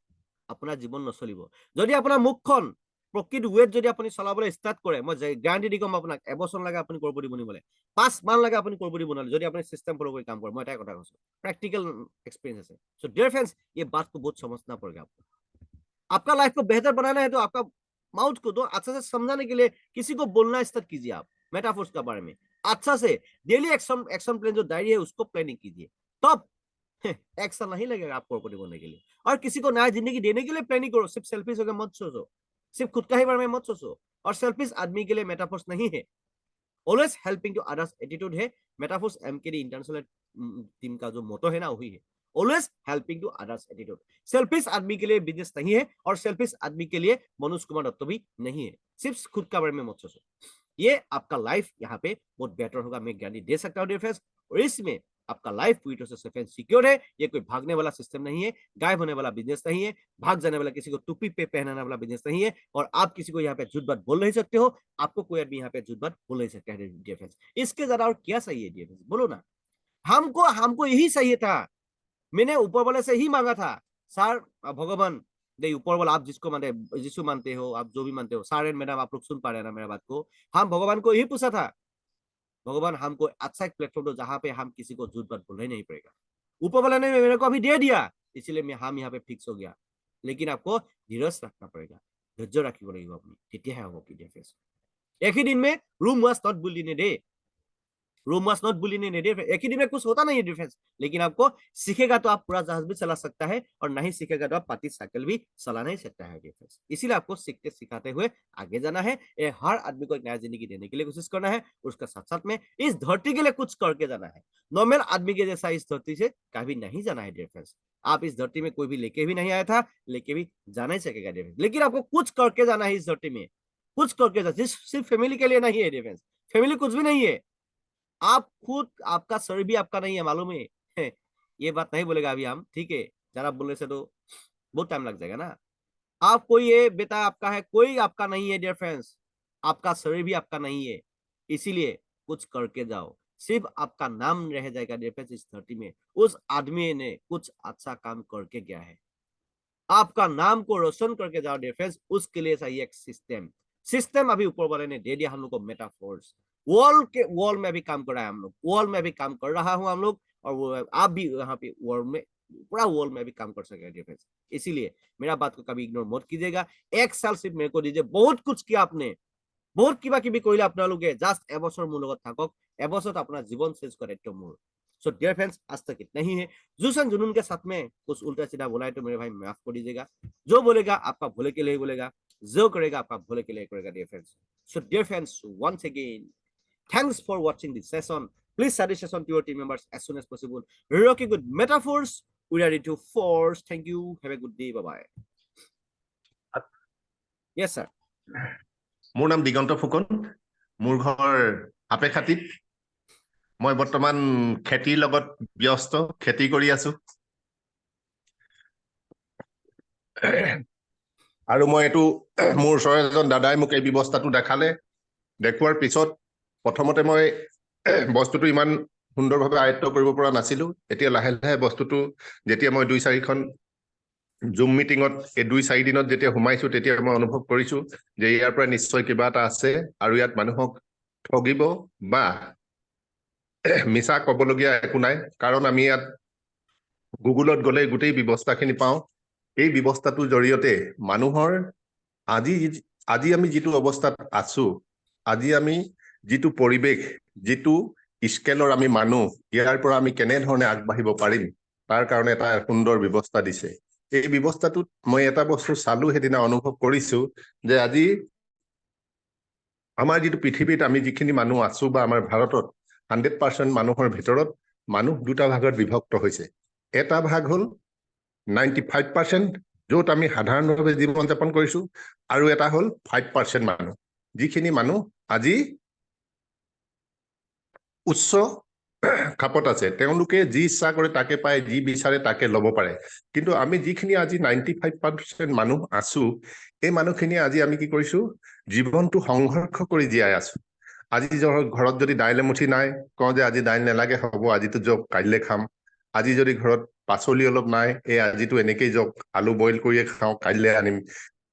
Speaker 1: আপোনাৰ জীৱন নচলিব। যদি আপোনাৰ মুখখন প্ৰকৃত ৱেত যদি আপুনি চলাবলৈ ষ্টাৰ্ট কৰে, মই গ্যাৰাণ্টি দি ক'ম আপোনাক, এবছৰ লাগে আপুনি কৰপতি বনিবলৈ, 5 মাহ লাগে আপুনি কৰপতি বনালে, যদি আপুনি सिस्टम फॉलो কৰি কাম কৰে। মই এটাই কথা কৈছো, प्रैक्टिकल एक्सपीरियंस है। सो डियर फ्रेंड्स, ये बात को बहुत समझना पड़ेगा आपको। आपका लाइफ को बेहतर बनाना है तो आपका माउथ को तो अच्छा से समझाने के लिए किसी को बोलना स्टार्ट कीजिए। आप मेटाफोर्स के बारे में अच्छा से डेली एक्शन एक्शन प्लान जो डायरी है उसको प्लानिंग कीजिए, तब एक्शन नहीं लगेगा आपको प्रॉपर्टी बनने के लिए। और किसी को नया जिंदगी देने के लिए प्लानिंग करो, सिर्फ सेल्फिश होकर मत सोचो, सिर्फ खुद का ही बारे में मत सोचो। और सेल्फिश आदमी के लिए मेटाफोर्स नहीं है, always helping to others attitude है। मेटाफोर्स एमकेडी इंटरनेशनल टीम का जो मोटो है ना, वही है always helping to others attitude. Selfish आदमी के लिए बिजनेस नहीं है, और सेल्फिश आदमी के लिए मनोज कुमार दत्त भी नहीं है। सिर्फ खुद का बारे में मत सोचो, ये आपका लाइफ यहाँ पे बहुत बेटर होगा, मैं गारंटी दे सकता हूँ डियर फ्रेंड्स। और इसमें आपका लाइफ पूरी तरह से सेफ एंड सिक्योर है। ये कोई भागने वाला सिस्टम नहीं है, गायब होने वाला बिजनेस नहीं है, भाग जाने वाला, किसी को टोपी पे पहनाने वाला बिजनेस नहीं है। और आप किसी को यहाँ पे झूठ बात बोल नहीं सकते हो, आपको कोई आदमी यहाँ पे झूठ बात बोल नहीं सकता है डियर फ्रेंड्स। इसके ज्यादा और क्या सही है डियर फ्रेंड्स, बोलो ना। हमको हमको यही चाहिए था, मैंने ऊपर वाले से ही मांगा था, सर भगवान नहीं, ऊपर वाला आप जिसको मानते जिसको मानते हो, आप जो भी मानते हो, सर एंड मैडम आप लोग सुन पा रहे हैं ना मेरा बात को। हम भगवान को यही पूछा था, भगवान हमको अच्छा एक प्लेटफॉर्म दो जहां पे हम किसी को झूठ बात बोलना ही नहीं पड़ेगा। ऊपर वाला ने मेरे को अभी दे दिया, इसीलिए मैं हम यहाँ पे फिक्स हो गया। लेकिन आपको धीरज रखना पड़ेगा, धैर्य रखिब লাগিব আপুনি, তেতিয়াহে হ'ব কি ডিফাৰেন্স। एक ही दिन में room was not built in a day, room must not bull in a day. एक ही दिन में कुछ होता नहीं है डिफरेंस। लेकिन आपको सीखेगा तो आप पूरा जहाज भी चला सकता है, और नहीं सीखेगा तो आप पाती साइकिल भी चला नहीं सकता है डिफरेंस। इसीलिए आपको सीखते सिखाते हुए आगे जाना है। ये हर आदमी को एक नया जिंदगी देने के लिए कोशिश करना है, उसका साथ साथ में इस धरती के लिए कुछ करके जाना है। नॉर्मल आदमी के जैसा इस धरती से कभी नहीं जाना है डिफरेंस। आप इस धरती में कोई भी लेके भी नहीं आया था, लेके भी जाना ही सकेगा डिफरेंस। लेकिन आपको कुछ करके जाना है इस धरती में, कुछ करके जाना, सिर्फ फैमिली के लिए नहीं है डिफरेंस। फैमिली कुछ भी नहीं है, आप खुद, आपका शरीर भी आपका नहीं है, मालूम है। ये बात नहीं बोलेगा अभी हम, ठीक है, जरा बोलने से तो बहुत टाइम लग जाएगा ना। आप कोई ये बेटा आपका है, कोई आपका नहीं है डियर फ्रेंड्स। आपका शरीर भी आपका नहीं है, इसीलिए कुछ करके जाओ। सिर्फ आपका नाम रह जाएगा डियर फ्रेंड्स इस धरती में, उस आदमी ने कुछ अच्छा काम करके गया है। आपका नाम को रोशन करके जाओ डियर फ्रेंड्स, उसके लिए चाहिए एक सिस्टम। सिस्टम अभी ऊपर वाले ने दे दिया हम लोग को, मेटाफोर्स। वॉल में भी काम कर रहा है हम लोग, वॉल में भी काम कर रहा हूं हम लोग, और वो आप भी यहाँ पे वर्ल्ड में, पूरा वर्ल्ड में भी काम कर सके डियर फ्रेंड्स। इसीलिए मेरा बात को कभी इग्नोर मत कीजिएगा। एक साल सिर्फ मेरे को दीजिए, बहुत कुछ किया आपने, बहुत কিবা কিবি কৰিলে আপোনালোকে, জাস্ট এবছৰ মোৰ লগত থাকক, এবছৰত আপোনাৰ জীৱন চেঞ্জ কৰে তো মোৰ। सो डियर फ्रेंड्स, आज तक इतना ही है। जूसन जुनून के साथ में कुछ उल्टा सीधा बोला है तो मेरे भाई माफ कर दीजिएगा। जो बोलेगा आपका भले के लिए बोलेगा, जो करेगा आपका भले के लिए करेगा dear friends. So dear friends, once again, thanks for watching this session. Please share this session to your team members as soon as possible. Rocking with metaphors, we are ready to force. Thank you. Have a good day. Bye bye. Yes, sir.
Speaker 2: মোৰ নাম দিগন্ত ফুকন, মোৰ ঘৰ আপেখাতিত। মই বৰ্তমান খেতিৰ লগত ব্যস্ত, খেতি কৰি আছো। আৰু মই এইটো মোৰ ওচৰৰ এজন দাদাই মোক এই ব্যৱস্থাটো দেখালে, দেখুৱাৰ পিছত প্ৰথমতে মই বস্তুটো ইমান সুন্দৰভাৱে আয়ত্ত কৰিব পৰা নাছিলো। এতিয়া লাহে লাহে বস্তুটো যেতিয়া মই 2-4খন জুম মিটিঙত এই 2-4 দিনত যেতিয়া সোমাইছো, তেতিয়া মই অনুভৱ কৰিছো যে ইয়াৰ পৰা নিশ্চয় কিবা এটা আছে, আৰু ইয়াত মানুহক ঠগিব বা মিছা ক'বলগীয়া একো নাই। কাৰণ আমি ইয়াত গুগলত গ'লে গোটেই ব্যৱস্থাখিনি পাওঁ। এই ব্যৱস্থাটোৰ জৰিয়তে মানুহৰ আজি আমি যিটো অৱস্থাত আছো, আজি আমি যিটো পৰিৱেশ, যিটো স্কেলৰ আমি মানুহ, ইয়াৰ পৰা আমি কেনেধৰণে আগবাঢ়িব পাৰিম, তাৰ কাৰণে এটা সুন্দৰ ব্যৱস্থা দিছে। এই ব্যৱস্থাটোত মই এটা বস্তু চালো, সেইদিনা অনুভৱ কৰিছো যে আজি আমাৰ যিটো পৃথিৱীত আমি যিখিনি মানুহ আছো, বা আমাৰ ভাৰতত 100% মানুহৰ ভিতৰত মানুহ দুটা ভাগত বিভক্ত হৈছে। এটা ভাগ হ'ল 95%, য'ত আমি সাধাৰণভাৱে জীৱন যাপন কৰিছো, আৰু এটা হ'ল 5% মানুহ, যিখিনি মানুহ আজি উচ্চ খাপত আছে। তেওঁলোকে যি ইচ্ছা কৰে তাকে পায়, যি বিচাৰে তাকে ল'ব পাৰে। কিন্তু আমি যিখিনি আজি 95% মানুহ আছো, এই মানুহখিনি আজি আমি কি কৰিছো, জীৱনটো সংঘৰ্ষ কৰি জীয়াই আছো। আজি ঘৰত যদি দাইল এমুঠি নাই, কওঁ যে আজি দাইল নালাগে, হ'ব আজিতো যাওক, কাইলৈ খাম। আজি যদি ঘৰত পাচলি অলপ নাই, এই আজিতো এনেকেই যাওক, আলু বইল কৰিয়ে খাওঁ, কাইলৈ আনিম।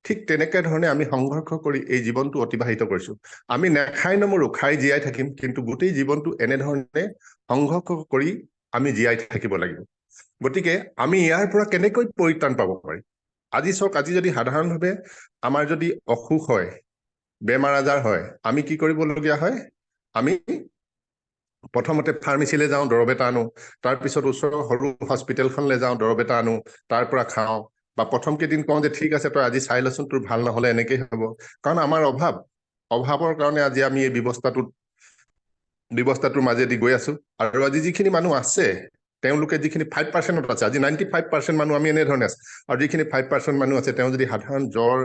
Speaker 2: ঠিক তেনেকে ধৰণে আমি সংঘৰ্ষ কৰি এই জীৱনটো অতিবাহিত কৰিছো। আমি নেখাই নমৰো, খাই জীয়াই থাকিম, কিন্তু গোটেই জীৱনটো এনেধৰণে সংঘৰ্ষ কৰি আমি জীয়াই থাকিব লাগিব। গতিকে আমি ইয়াৰ পৰা কেনেকৈ পৰিত্ৰাণ পাব পাৰিম? আজি চাওক, আজি যদি সাধাৰণভাৱে আমাৰ যদি অসুখ হয়, বেমাৰ আজাৰ হয়, আমি কি কৰিবলগীয়া হয়? আমি প্ৰথমতে ফাৰ্মেচীলৈ যাওঁ, দৰৱ এটা আনো, তাৰপিছত ওচৰৰ সৰু হস্পিটেলখনলৈ যাওঁ, দৰৱ এটা আনো, তাৰ পৰা খাওঁ। বা প্ৰথম কেইদিন কওঁ যে ঠিক আছে, তই আজি চাই লচোন, তোৰ ভাল নহলে এনেকেই হ'ব। কাৰণ আমাৰ অভাৱৰ কাৰণে আজি আমি এই ব্যৱস্থাটোৰ মাজেদি গৈ আছো। আৰু আজি যিখিনি মানুহ আছে, তেওঁলোকে যিখিনি 5%ত আছে, আজি 95% মানুহ আমি এনেধৰণে আছে। আৰু যিখিনি 5% মানুহ আছে, তেওঁ যদি সাধাৰণ জ্বৰ,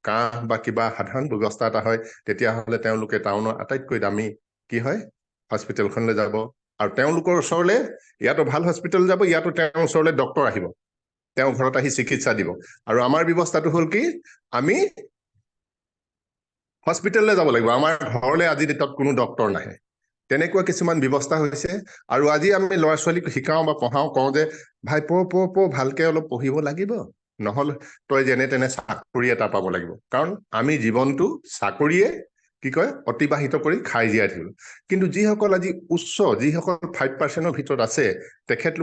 Speaker 2: কাহ বা কিবা সাধাৰণ ব্যৱস্থা এটা হয়, তেতিয়াহ'লে তেওঁলোকে টাউনৰ আটাইতকৈ দামী কি হয়, হস্পিটেলখনলৈ যাব। আৰু তেওঁলোকৰ ওচৰলৈ, ইয়াতো ভাল হস্পিটেল যাব, ইয়াতো তেওঁৰ ওচৰলৈ ডক্তৰ আহিব, তেওঁ ঘৰত আহি চিকিৎসা দিব। আৰু আমাৰ ব্যৱস্থাটো হ'ল কি, আমি হস্পিটেললৈ যাব লাগিব, আমাৰ ঘৰলৈ আজি তাত কোনো ডক্তৰ নাহে। তেনেকুৱা কিছুমান ব্যৱস্থা হৈছে। আৰু আজি আমি ল'ৰা ছোৱালীক শিকাওঁ বা পঢ়াওঁ, কওঁ যে ভাই ভালকে অলপ পঢ়িব লাগিব, নহ'লে তই যেনে তেনে চাকৰি এটা পাব লাগিব। কাৰণ আমি জীৱনটো চাকৰিয়ে কি কয় অতিবাহিত কৰি খাই জীয়াই থাকিলো। কিন্তু যিসকল আজি যিসকল 5%ৰ ভিতৰত আছে, তেখেতলোক